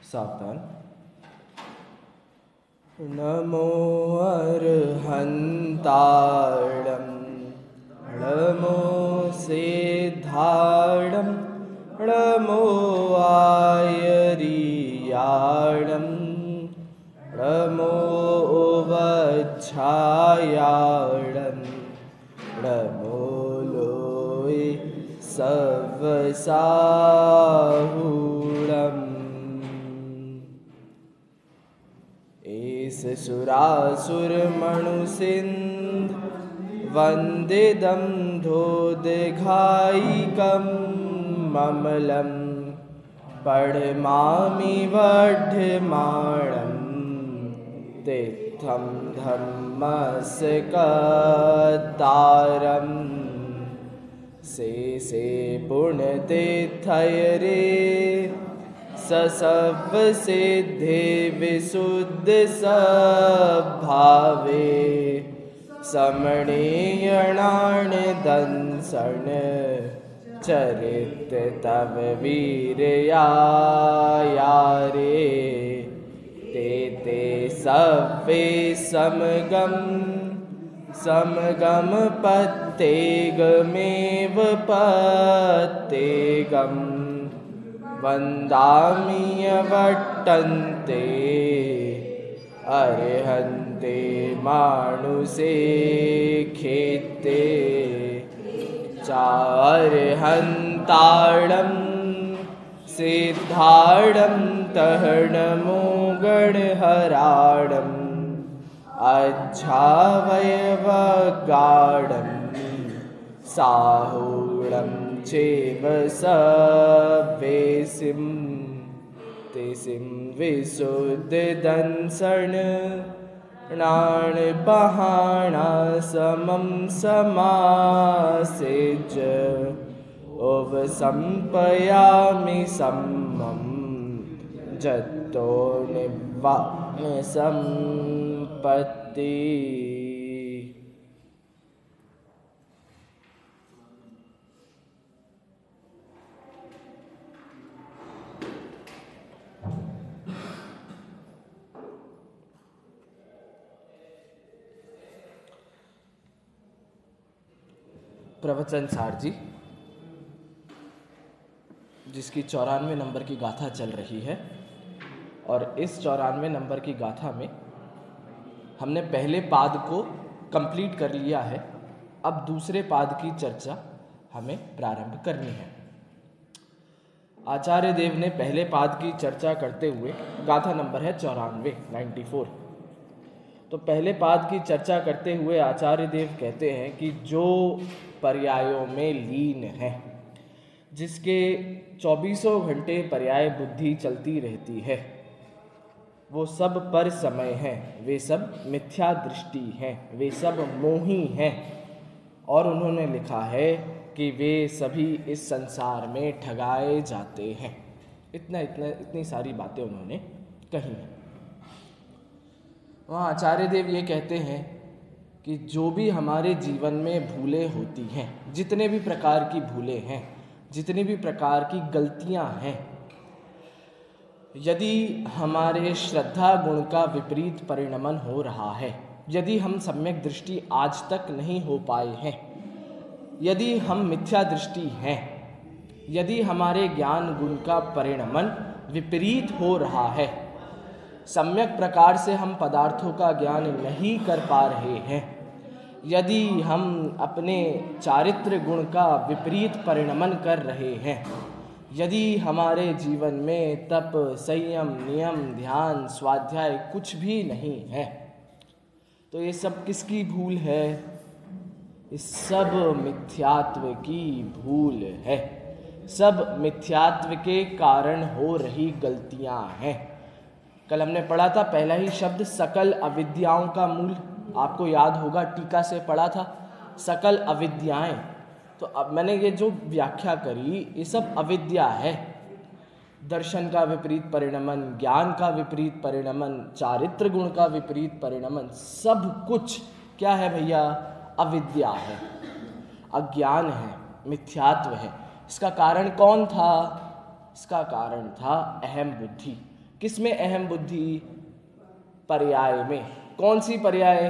सावधान। नमो अर्हन्ताणं नमो सिद्धाणं नमो आयर्याणं नमो वज्झायाणं नमो लोय सवसाहुणम्। एस सुरासुरमणुसिन्ध वन्दिदं धोदघायिकं ममलं पढमामि वढमाणं तीर्थं धम्मस्कतारं से पुण्यतीर्थयरे ससव सिद्धे विशुद्ध सद्भावे समणीयणान दंसण चरित तव वीरयारे ते सवे समगम पत्तेगमेव पत्तेगम् वन्दामि वट्टन्ते अर्हन्ते मानुषे खेते चार्हन्ताणं सिद्धाणं तहनमो गणहराणम् अज्झावयवगाढं साहुणं चैव सवेसिं तेसिं विशुद्धदंसण नाणबहाणा समं समासेज उपसंपयामि सम्मं जत्तो निवान संपत्ति। प्रवचन सार जी, जिसकी 94 नंबर की गाथा चल रही है, और इस 94 नंबर की गाथा में हमने पहले पाद को कंप्लीट कर लिया है। अब दूसरे पाद की चर्चा हमें प्रारंभ करनी है। आचार्य देव ने पहले पाद की चर्चा करते हुए, गाथा नंबर है 94 तो पहले पाद की चर्चा करते हुए आचार्य देव कहते हैं कि जो पर्यायों में लीन है, जिसके 24 घंटे पर्याय बुद्धि चलती रहती है, वो सब पर समय है, वे सब मिथ्या दृष्टि हैं, वे सब मोही हैं। और उन्होंने लिखा है कि वे सभी इस संसार में ठगाए जाते हैं। इतनी सारी बातें उन्होंने कही हैं। वहाँ आचार्य देव ये कहते हैं कि जो भी हमारे जीवन में भूलें होती हैं, जितने भी प्रकार की भूलें हैं, जितनी भी प्रकार की गलतियाँ हैं, यदि हमारे श्रद्धा गुण का विपरीत परिणमन हो रहा है, यदि हम सम्यक दृष्टि आज तक नहीं हो पाए हैं, यदि हम मिथ्या दृष्टि हैं, यदि हमारे ज्ञान गुण का परिणमन विपरीत हो रहा है, सम्यक प्रकार से हम पदार्थों का ज्ञान नहीं कर पा रहे हैं, यदि हम अपने चारित्र गुण का विपरीत परिणमन कर रहे हैं, यदि हमारे जीवन में तप, संयम, नियम, ध्यान, स्वाध्याय कुछ भी नहीं है, तो ये सब किसकी भूल है? इस सब मिथ्यात्व की भूल है। सब मिथ्यात्व के कारण हो रही गलतियां हैं। कल हमने पढ़ा था, पहला ही शब्द सकल अविद्याओं का मूल, आपको याद होगा, टीका से पढ़ा था, सकल अविद्याएं। तो अब मैंने ये जो व्याख्या करी, ये सब अविद्या है। दर्शन का विपरीत परिणमन, ज्ञान का विपरीत परिणमन, चारित्र गुण का विपरीत परिणमन, सब कुछ क्या है भैया? अविद्या है, अज्ञान है, मिथ्यात्व है। इसका कारण कौन था? इसका कारण था अहम बुद्धि। किसमें अहम बुद्धि? पर्याय में। कौन सी पर्याय?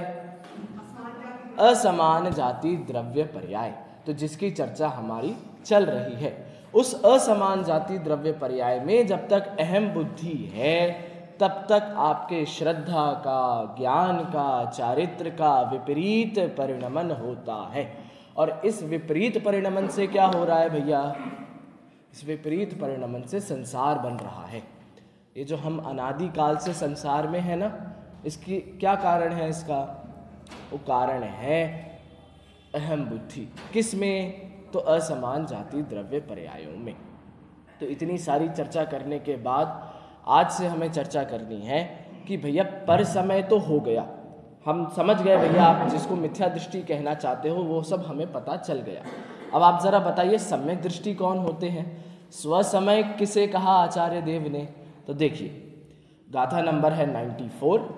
असमान जाति द्रव्य पर्याय। तो जिसकी चर्चा हमारी चल रही है, उस असमान जाति द्रव्य पर्याय में जब तक अहम बुद्धि है तब तक आपके श्रद्धा का, ज्ञान का, चारित्र का विपरीत परिणमन होता है। और इस विपरीत परिणमन से क्या हो रहा है भैया? इस विपरीत परिणमन से संसार बन रहा है। ये जो हम अनादिकाल से संसार में है ना, इसकी क्या कारण है? इसका वो कारण है अहम बुद्धि। किस में? तो असमान जाति द्रव्य पर्यायों में। तो इतनी सारी चर्चा करने के बाद आज से हमें चर्चा करनी है कि भैया पर समय तो हो गया, हम समझ गए भैया, आप जिसको मिथ्या दृष्टि कहना चाहते हो वो सब हमें पता चल गया। अब आप जरा बताइए सम्यक दृष्टि कौन होते हैं? स्वसमय किसे कहा आचार्य देव ने? तो देखिए गाथा नंबर है 94,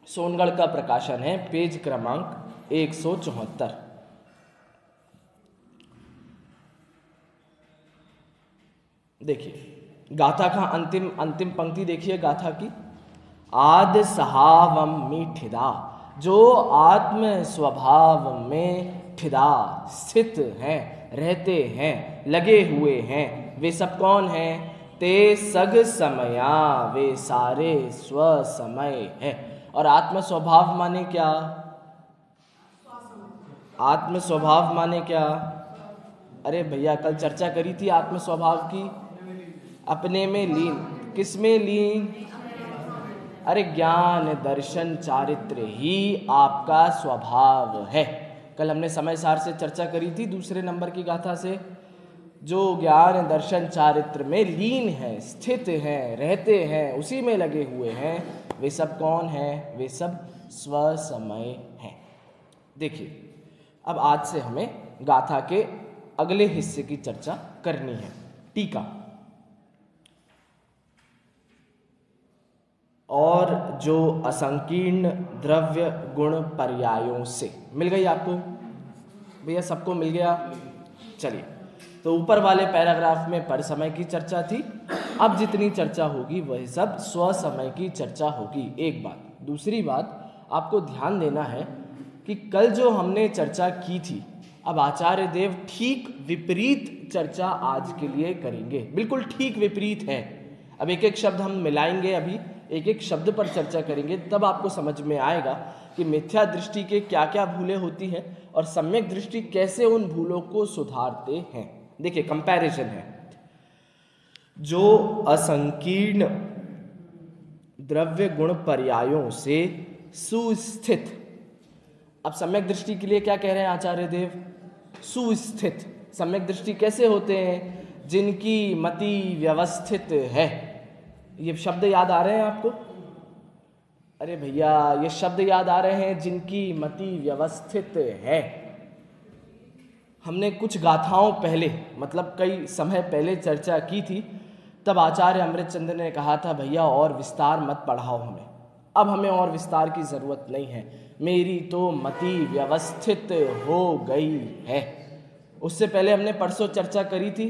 सोनगढ़ का प्रकाशन है, पेज क्रमांक 174। देखिए गाथा का अंतिम पंक्ति देखिए गाथा की। आद सहावम मीठिदा, जो आत्म स्वभाव में ठिदा स्थित हैं, रहते हैं, लगे हुए हैं, वे सब कौन हैं? ते सग समया, वे सारे स्वसमय है। और आत्म स्वभाव माने क्या? आत्म स्वभाव माने क्या? अरे भैया कल चर्चा करी थी आत्म स्वभाव की। अपने में लीन। किस में लीन? अरे ज्ञान दर्शन चारित्र ही आपका स्वभाव है। कल हमने समय सार से चर्चा करी थी दूसरे नंबर की गाथा से। जो ज्ञान दर्शन चारित्र में लीन है, स्थित हैं, रहते हैं, उसी में लगे हुए हैं, वे सब कौन हैं? वे सब स्वसमय हैं। देखिए अब आज से हमें गाथा के अगले हिस्से की चर्चा करनी है। टीका। और जो असंकीर्ण द्रव्य गुण पर्यायों से मिल गई आपको भैया? सबको मिल गया? चलिए, तो ऊपर वाले पैराग्राफ में पर समय की चर्चा थी, अब जितनी चर्चा होगी वह सब स्वसमय की चर्चा होगी। एक बात। दूसरी बात आपको ध्यान देना है कि कल जो हमने चर्चा की थी, अब आचार्य देव ठीक विपरीत चर्चा आज के लिए करेंगे। बिल्कुल ठीक विपरीत है। अब एक एक शब्द हम मिलाएंगे, अभी एक एक शब्द पर चर्चा करेंगे, तब आपको समझ में आएगा कि मिथ्या दृष्टि के क्या क्या भूलें होती हैं और सम्यक दृष्टि कैसे उन भूलों को सुधारते हैं। देखिए कंपैरिजन है। जो असंकीर्ण द्रव्य गुण पर्यायों से सुस्थित। अब सम्यक दृष्टि के लिए क्या कह रहे हैं आचार्य देव? सुस्थित। सम्यक दृष्टि कैसे होते हैं? जिनकी मति व्यवस्थित है। ये शब्द याद आ रहे हैं आपको? अरे भैया ये शब्द याद आ रहे हैं, जिनकी मति व्यवस्थित है। हमने कुछ गाथाओं पहले, मतलब कई समय पहले चर्चा की थी, तब आचार्य अमृतचंद्र ने कहा था भैया और विस्तार मत पढ़ाओ हमें। अब हमें और विस्तार की ज़रूरत नहीं है, मेरी तो मति व्यवस्थित हो गई है। उससे पहले हमने परसों चर्चा करी थी,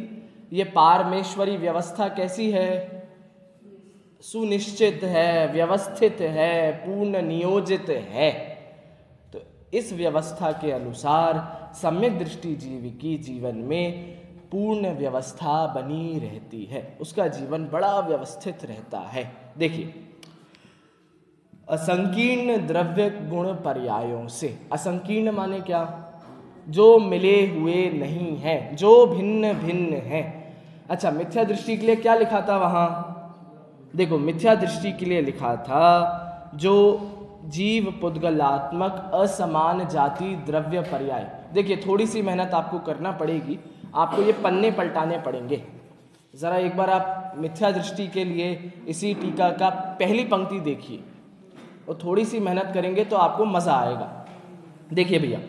ये पारमेश्वरी व्यवस्था कैसी है? सुनिश्चित है, व्यवस्थित है, पूर्ण नियोजित है। तो इस व्यवस्था के अनुसार सम्यक दृष्टि जीव की जीवन में पूर्ण व्यवस्था बनी रहती है, उसका जीवन बड़ा व्यवस्थित रहता है। देखिए असंकीर्ण द्रव्य गुण पर्यायों से। असंकीर्ण माने क्या? जो मिले हुए नहीं हैं, जो भिन्न भिन्न हैं। अच्छा, मिथ्या दृष्टि के लिए क्या लिखा था वहां? देखो मिथ्या दृष्टि के लिए लिखा था जो जीव पुद्गलात्मक असमान जाति द्रव्य पर्याय। देखिए थोड़ी सी मेहनत आपको करना पड़ेगी, आपको ये पन्ने पलटाने पड़ेंगे। ज़रा एक बार आप मिथ्या दृष्टि के लिए इसी टीका का पहली पंक्ति देखिए, और थोड़ी सी मेहनत करेंगे तो आपको मज़ा आएगा। देखिए भैया,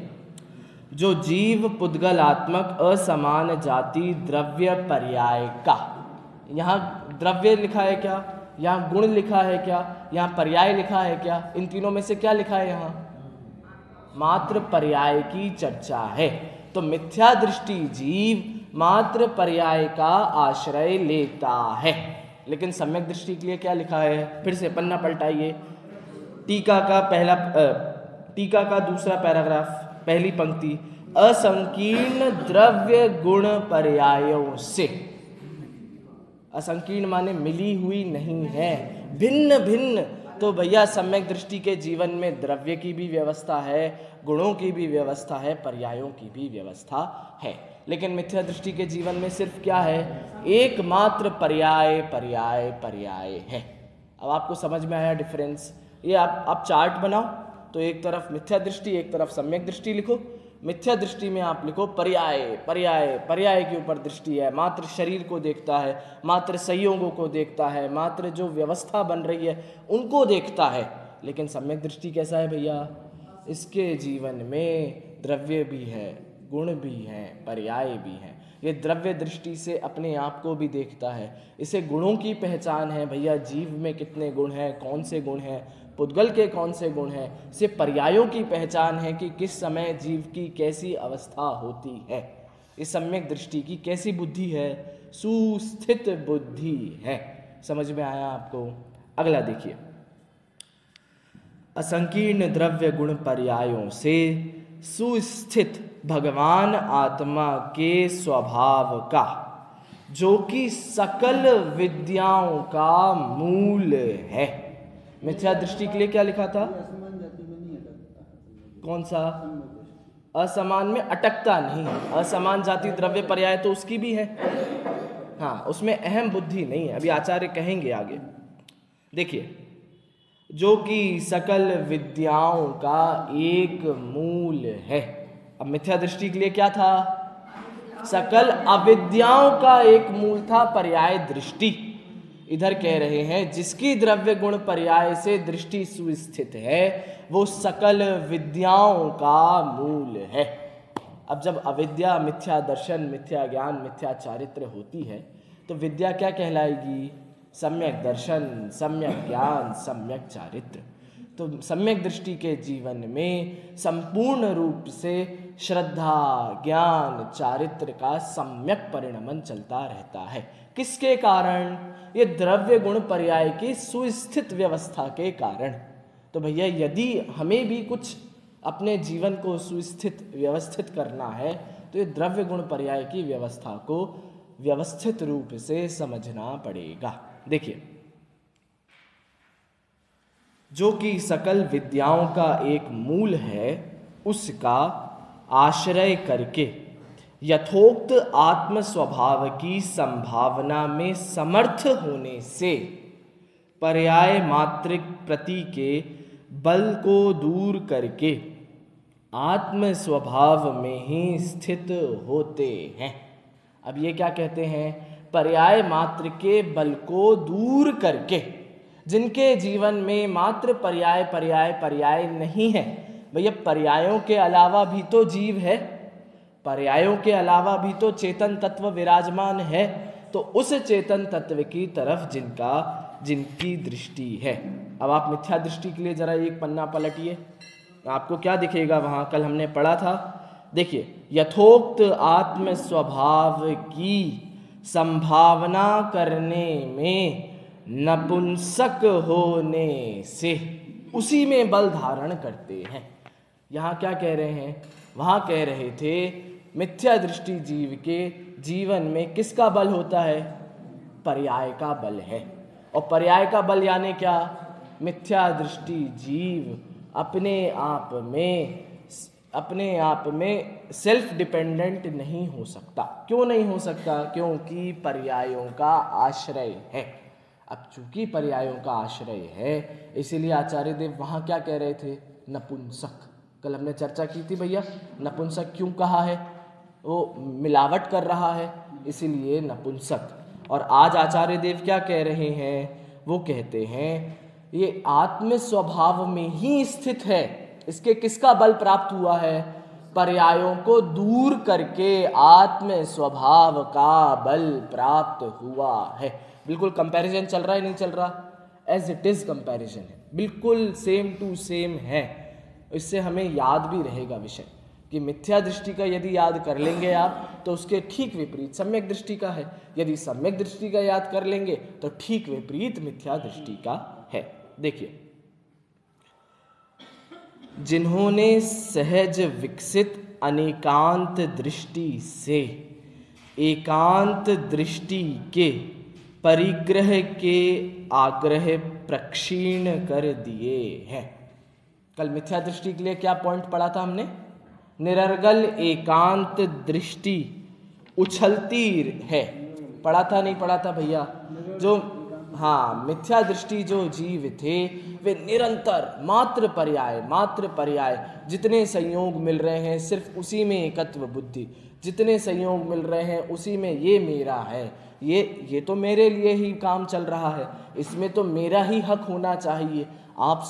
जो जीव पुद्गलात्मक असमान जाति द्रव्य पर्याय का, यहाँ द्रव्य लिखा है क्या? यहाँ गुण लिखा है क्या? यहाँ पर्याय लिखा है क्या? इन तीनों में से क्या लिखा है? यहाँ मात्र पर्याय की चर्चा है। तो मिथ्या दृष्टि जीव मात्र पर्याय का आश्रय लेता है। लेकिन सम्यक दृष्टि के लिए क्या लिखा है, फिर से पन्ना पलटाइए, टीका का दूसरा पैराग्राफ, पहली पंक्ति, असंकीर्ण द्रव्य गुण पर्यायों से। असंकीर्ण माने मिली हुई नहीं है, भिन्न भिन्न। तो भैया सम्यक दृष्टि के जीवन में द्रव्य की भी व्यवस्था है, गुणों की भी व्यवस्था है, पर्यायों की भी व्यवस्था है। लेकिन मिथ्या दृष्टि के जीवन में सिर्फ क्या है, एकमात्र पर्याय पर्याय पर्याय है। अब आपको समझ में आया डिफरेंस? ये आप चार्ट बनाओ, तो एक तरफ मिथ्या दृष्टि, एक तरफ सम्यक दृष्टि लिखो। मिथ्या दृष्टि में आप लिखो पर्याय पर्याय पर्याय के ऊपर दृष्टि है, मात्र शरीर को देखता है, मात्र संयोगों को देखता है, मात्र जो व्यवस्था बन रही है उनको देखता है। लेकिन सम्यक दृष्टि कैसा है भैया, इसके जीवन में द्रव्य भी है, गुण भी है, पर्याय भी है। ये द्रव्य दृष्टि से अपने आप को भी देखता है, इसे गुणों की पहचान है भैया, जीव में कितने गुण हैं, कौन से गुण हैं, पुद्गल के कौन से गुण हैं, से पर्यायों की पहचान है कि किस समय जीव की कैसी अवस्था होती है। इस सम्यक दृष्टि की कैसी बुद्धि है, सुस्थित बुद्धि है। समझ में आया आपको? अगला देखिए, असंकीर्ण द्रव्य गुण पर्यायों से सुस्थित भगवान आत्मा के स्वभाव का, जो कि सकल विद्याओं का मूल है। मिथ्या दृष्टि के लिए क्या लिखा था? कौन सा? असमान में अटकता नहीं है। असमान जाति द्रव्य पर्याय तो उसकी भी है, हाँ, उसमें अहम बुद्धि नहीं है। अभी आचार्य कहेंगे आगे। देखिए, जो कि सकल विद्याओं का एक मूल है। अब मिथ्या दृष्टि के लिए क्या था? सकल अविद्याओं का एक मूल था पर्याय दृष्टि। इधर कह रहे हैं जिसकी द्रव्य गुण पर्याय से दृष्टि सुस्थित है, वो सकल विद्याओं का मूल है। अब जब अविद्या, मिथ्या दर्शन, मिथ्या ज्ञान, मिथ्या चारित्र होती है, तो विद्या क्या कहलाएगी? सम्यक दर्शन, सम्यक ज्ञान, सम्यक चारित्र। तो सम्यक दृष्टि के जीवन में संपूर्ण रूप से श्रद्धा, ज्ञान, चारित्र का सम्यक परिणमन चलता रहता है। किसके कारण? ये द्रव्य गुण पर्याय की सुस्थित व्यवस्था के कारण। तो भैया यदि हमें भी कुछ अपने जीवन को सुस्थित व्यवस्थित करना है, तो ये द्रव्य गुण पर्याय की व्यवस्था को व्यवस्थित रूप से समझना पड़ेगा। देखिए, जो कि सकल विद्याओं का एक मूल है, उसका आश्रय करके यथोक्त आत्म स्वभाव की संभावना में समर्थ होने से पर्याय मात्रिक प्रति के बल को दूर करके आत्म स्वभाव में ही स्थित होते हैं। अब ये क्या कहते हैं? पर्याय मात्र के बल को दूर करके, जिनके जीवन में मात्र पर्याय पर्याय पर्याय नहीं है। भैया पर्यायों के अलावा भी तो जीव है, पर्यायों के अलावा भी तो चेतन तत्व विराजमान है। तो उस चेतन तत्व की तरफ जिनकी दृष्टि है। अब आप मिथ्या दृष्टि के लिए जरा एक पन्ना पलटिए, आपको क्या दिखेगा? वहां कल हमने पढ़ा था, देखिए, यथोक्त आत्म स्वभाव की संभावना करने में नपुंसक होने से उसी में बल धारण करते हैं। यहाँ क्या कह रहे हैं? वहाँ कह रहे थे मिथ्या दृष्टि जीव के जीवन में किसका बल होता है? पर्याय का बल है। और पर्याय का बल यानी क्या? मिथ्या दृष्टि जीव अपने आप में सेल्फ डिपेंडेंट नहीं हो सकता। क्यों नहीं हो सकता? क्योंकि पर्यायों का आश्रय है। अब चूंकि पर्यायों का आश्रय है, इसीलिए आचार्य देव वहाँ क्या कह रहे थे? नपुंसक। कल हमने चर्चा की थी भैया, नपुंसक क्यों कहा है? वो मिलावट कर रहा है, इसीलिए नपुंसक। और आज आचार्य देव क्या कह रहे हैं? वो कहते हैं ये आत्म स्वभाव में ही स्थित है। इसके किसका बल प्राप्त हुआ है? पर्यायों को दूर करके आत्म स्वभाव का बल प्राप्त हुआ है। बिल्कुल कंपैरिजन चल रहा है, नहीं चल रहा? एज इट इज कंपैरिजन है, बिल्कुल सेम टू सेम है। इससे हमें याद भी रहेगा विषय कि मिथ्या दृष्टि का यदि याद कर लेंगे आप तो उसके ठीक विपरीत सम्यक दृष्टि का है, यदि सम्यक दृष्टि का याद कर लेंगे तो ठीक विपरीत मिथ्या दृष्टि का है। देखिए, जिन्होंने सहज विकसित अनेकांत दृष्टि से एकांत दृष्टि के परिग्रह के आग्रह प्रक्षीण कर दिए हैं। कल मिथ्या दृष्टि के लिए क्या पॉइंट पढ़ा था हमने? निरर्गल एकांत दृष्टि उछलती है, पढ़ा था नहीं पढ़ा था भैया? जो हाँ, मिथ्या दृष्टि जो जीव थे वे निरंतर मात्र पर्याय जितने संयोग मिल रहे हैं सिर्फ उसी में एकत्व बुद्धि, जितने संयोग मिल रहे हैं उसी में ये मेरा है, ये तो मेरे लिए ही काम चल रहा है, इसमें तो मेरा ही हक होना चाहिए। आप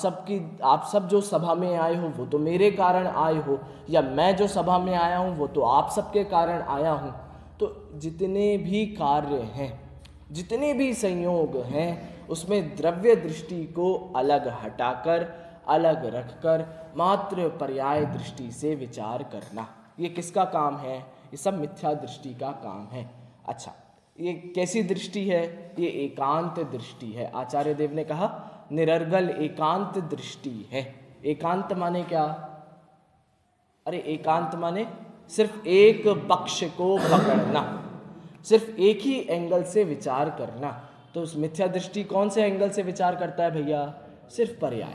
सब जो सभा में आए हो वो तो मेरे कारण आए हो, या मैं जो सभा में आया हूँ वो तो आप सबके कारण आया हूँ। तो जितने भी कार्य हैं, जितने भी संयोग हैं, उसमें द्रव्य दृष्टि को अलग हटाकर, अलग रखकर मात्र पर्याय दृष्टि से विचार करना, ये किसका काम है? ये सब मिथ्या दृष्टि का काम है। अच्छा, ये कैसी दृष्टि है? ये एकांत दृष्टि है। आचार्य देव ने कहा निरर्गल एकांत दृष्टि है। एकांत माने क्या? अरे एकांत माने सिर्फ एक पक्ष को पकड़ना, सिर्फ एक ही एंगल से विचार करना। तो उस मिथ्या दृष्टि कौन से एंगल से विचार करता है भैया? सिर्फ पर्याय,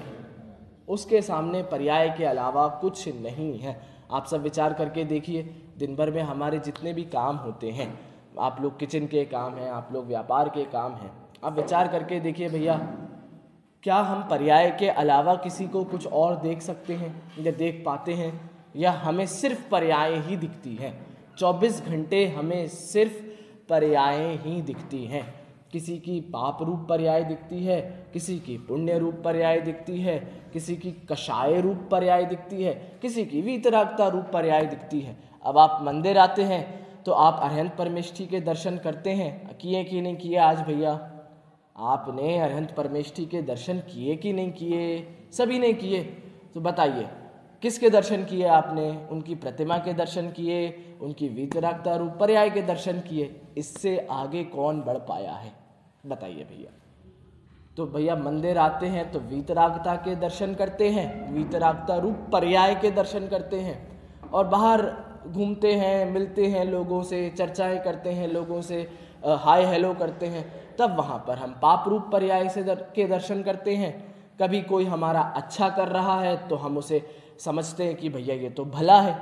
उसके सामने पर्याय के अलावा कुछ नहीं है। आप सब विचार करके देखिए, दिन भर में हमारे जितने भी काम होते हैं, आप लोग किचन के काम हैं, आप लोग व्यापार के काम हैं, आप विचार करके देखिए भैया, क्या हम पर्याय के अलावा किसी को कुछ और देख सकते हैं या देख पाते हैं? या हमें सिर्फ पर्याय ही दिखती हैं? 24 घंटे हमें सिर्फ पर्याय ही दिखती हैं। किसी की पाप रूप पर्याय दिखती है, किसी की पुण्य रूप पर्याय दिखती है, किसी की कषाय रूप पर्याय दिखती है, किसी की वीतरागता रूप पर्याय दिखती है। अब आप मंदिर आते हैं तो आप अरहंत परमेष्ठी के दर्शन करते हैं, किए कि नहीं किए? आज भैया आपने अरहंत परमेष्ठी के दर्शन किए कि नहीं किए? सभी ने किए। तो बताइए किसके दर्शन किए आपने? उनकी प्रतिमा के दर्शन किए, उनकी वीतरागता रूप पर्याय के दर्शन किए। इससे आगे कौन बढ़ पाया है? बताइए भैया। तो भैया मंदिर आते हैं तो वीतरागता के दर्शन करते हैं, वीतरागता रूप पर्याय के दर्शन करते हैं, और बाहर घूमते हैं, मिलते हैं लोगों से, चर्चाएं करते हैं लोगों से, हाय हेलो करते हैं, तब वहाँ पर हम पाप रूप पर्याय से के दर्शन करते हैं। कभी कोई हमारा अच्छा कर रहा है तो हम उसे समझते हैं कि भैया ये तो भला है,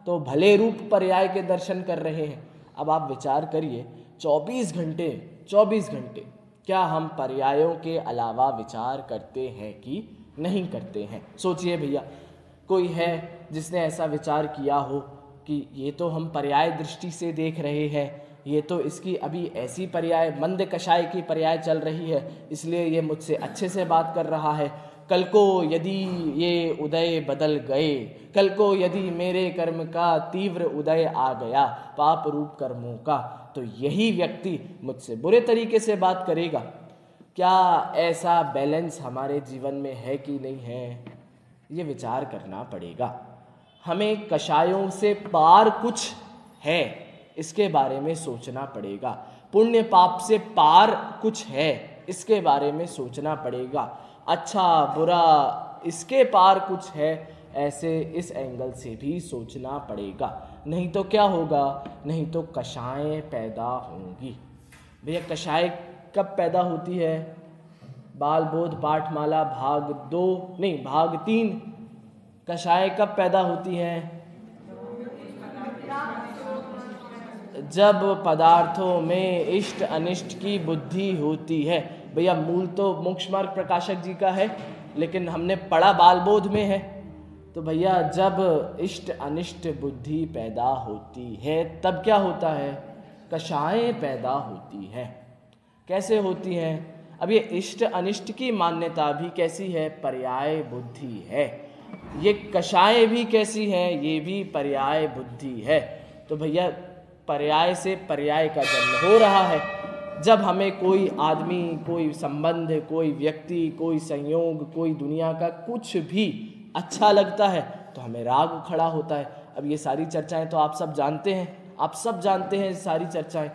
तो भले रूप पर्याय के दर्शन कर रहे हैं। अब आप विचार करिए, 24 घंटे क्या हम पर्यायों के अलावा विचार करते हैं कि नहीं करते हैं? सोचिए भैया, कोई है जिसने ऐसा विचार किया हो कि ये तो हम पर्याय दृष्टि से देख रहे हैं, ये तो इसकी अभी ऐसी पर्याय मंद कषाय की पर्याय चल रही है, इसलिए ये मुझसे अच्छे से बात कर रहा है। कल को यदि ये उदय बदल गए, कल को यदि मेरे कर्म का तीव्र उदय आ गया पाप रूप कर्मों का, तो यही व्यक्ति मुझसे बुरे तरीके से बात करेगा। क्या ऐसा बैलेंस हमारे जीवन में है कि नहीं है? ये विचार करना पड़ेगा। हमें कषायों से पार कुछ है, इसके बारे में सोचना पड़ेगा। पुण्य पाप से पार कुछ है, इसके बारे में सोचना पड़ेगा। अच्छा बुरा इसके पार कुछ है, ऐसे इस एंगल से भी सोचना पड़ेगा। नहीं तो क्या होगा? नहीं तो कषायें पैदा होंगी। भैया कषाय कब पैदा होती है? बाल बोध पाठमाला भाग 3। कषाय कब पैदा होती हैं? जब पदार्थों में इष्ट अनिष्ट की बुद्धि होती है। भैया मूल तो मोक्ष मार्ग प्रकाशक जी का है, लेकिन हमने पढ़ा बाल बोध में है। तो भैया जब इष्ट अनिष्ट बुद्धि पैदा होती है तब क्या होता है? कषायें पैदा होती है। कैसे होती हैं? अब ये इष्ट अनिष्ट की मान्यता भी कैसी है? पर्याय बुद्धि है। ये कषाय भी कैसी है? ये भी पर्याय बुद्धि है। तो भैया पर्याय से पर्याय का जन्म हो रहा है। जब हमें कोई आदमी, कोई संबंध, कोई व्यक्ति, कोई संयोग, कोई दुनिया का कुछ भी अच्छा लगता है तो हमें राग खड़ा होता है। अब ये सारी चर्चाएं तो आप सब जानते हैं, आप सब जानते हैं सारी चर्चाएं।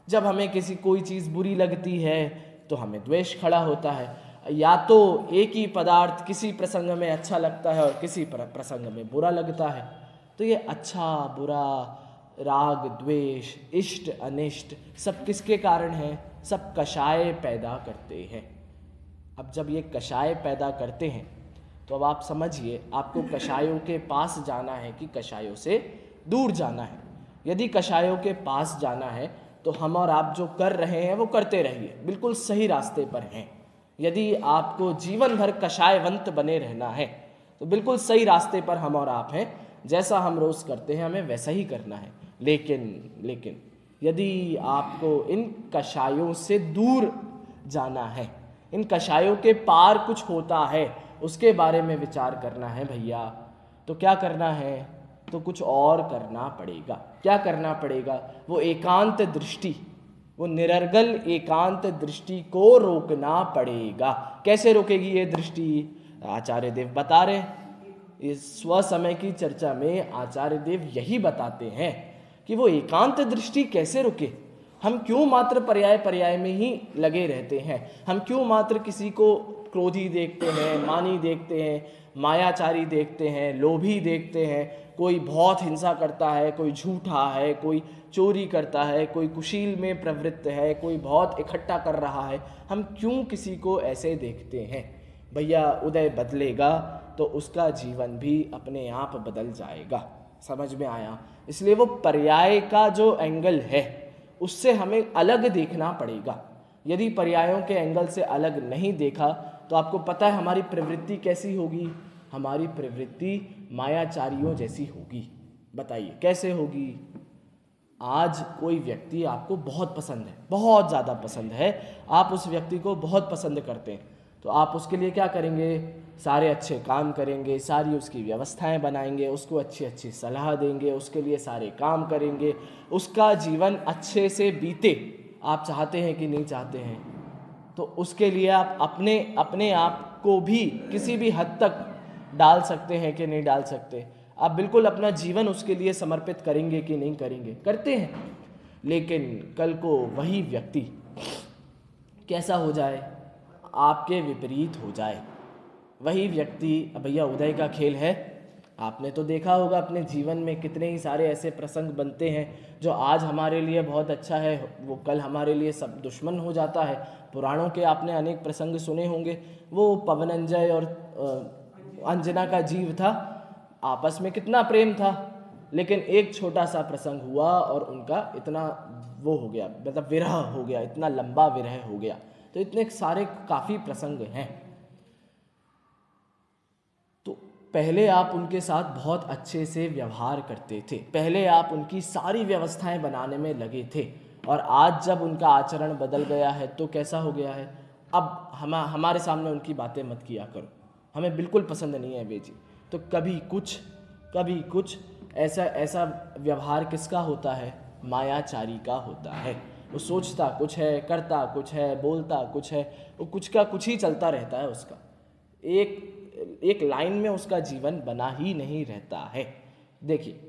जब हमें किसी कोई चीज़ बुरी लगती है तो हमें द्वेष खड़ा होता है, या तो एक ही पदार्थ किसी प्रसंग में अच्छा लगता है और किसी प्रसंग में बुरा लगता है। तो ये अच्छा बुरा, राग द्वेष, इष्ट अनिष्ट, सब किसके कारण है? सब कषाय पैदा करते हैं। अब जब ये कषाय पैदा करते हैं तो अब आप समझिए, आपको कषायों के पास जाना है कि कषायों से दूर जाना है। यदि कषायों के पास जाना है तो हम और आप जो कर रहे हैं वो करते रहिए, बिल्कुल सही रास्ते पर हैं। यदि आपको जीवन भर कषायवंत बने रहना है तो बिल्कुल सही रास्ते पर हम और आप हैं। जैसा हम रोज़ करते हैं हमें वैसा ही करना है। लेकिन यदि आपको इन कषायों से दूर जाना है, इन कषायों के पार कुछ होता है, उसके बारे में विचार करना है भैया, तो क्या करना है? तो कुछ और करना पड़ेगा। क्या करना पड़ेगा? वो एकांत दृष्टि, वो निरर्गल एकांत दृष्टि को रोकना पड़ेगा। कैसे रोकेगी ये दृष्टि? आचार्य देव बता रहे हैं। इस स्वसमय की चर्चा में आचार्य देव यही बताते हैं कि वो एकांत दृष्टि कैसे रुके। हम क्यों मात्र पर्याय में ही लगे रहते हैं? हम क्यों मात्र किसी को क्रोधी देखते हैं, मानी देखते हैं, मायाचारी देखते हैं, लोभी देखते हैं? कोई बहुत हिंसा करता है, कोई झूठा है, कोई चोरी करता है, कोई कुशील में प्रवृत्त है, कोई बहुत इकट्ठा कर रहा है। हम क्यों किसी को ऐसे देखते हैं? भैया उदय बदलेगा तो उसका जीवन भी अपने आप बदल जाएगा। समझ में आया? इसलिए वो पर्याय का जो एंगल है उससे हमें अलग देखना पड़ेगा। यदि पर्यायों के एंगल से अलग नहीं देखा तो आपको पता है हमारी प्रवृत्ति कैसी होगी? हमारी प्रवृत्ति मायाचारियों जैसी होगी। बताइए कैसे होगी? आज कोई व्यक्ति आपको बहुत पसंद है, बहुत ज़्यादा पसंद है, आप उस व्यक्ति को बहुत पसंद करते हैं, तो आप उसके लिए क्या करेंगे? सारे अच्छे काम करेंगे, सारी उसकी व्यवस्थाएं बनाएंगे, उसको अच्छी अच्छी सलाह देंगे, उसके लिए सारे काम करेंगे, उसका जीवन अच्छे से बीते। आप चाहते हैं कि नहीं चाहते हैं? तो उसके लिए आप अपने आप को भी किसी भी हद तक डाल सकते हैं कि नहीं डाल सकते? आप बिल्कुल अपना जीवन उसके लिए समर्पित करेंगे कि नहीं करेंगे? करते हैं। लेकिन कल को वही व्यक्ति कैसा हो जाए? आपके विपरीत हो जाए। वही व्यक्ति, भैया उदय का खेल है, आपने तो देखा होगा अपने जीवन में कितने ही सारे ऐसे प्रसंग बनते हैं जो आज हमारे लिए बहुत अच्छा है, वो कल हमारे लिए सब दुश्मन हो जाता है। पुराणों के आपने अनेक प्रसंग सुने होंगे। वो पवनंजय और अंजना का जीव था, आपस में कितना प्रेम था, लेकिन एक छोटा सा प्रसंग हुआ और उनका इतना वो हो गया, मतलब विरह हो गया, इतना लंबा विरह हो गया। तो इतने सारे काफ़ी प्रसंग हैं। तो पहले आप उनके साथ बहुत अच्छे से व्यवहार करते थे, पहले आप उनकी सारी व्यवस्थाएं बनाने में लगे थे, और आज जब उनका आचरण बदल गया है तो कैसा हो गया है? अब हमारे सामने उनकी बातें मत किया करो, हमें बिल्कुल पसंद नहीं है वे जी। तो कभी कुछ ऐसा व्यवहार किसका होता है? मायाचारी का होता है। वो सोचता कुछ है, करता कुछ है, बोलता कुछ है, वो कुछ का कुछ ही चलता रहता है। उसका एक लाइन में उसका जीवन बना ही नहीं रहता है। देखिए,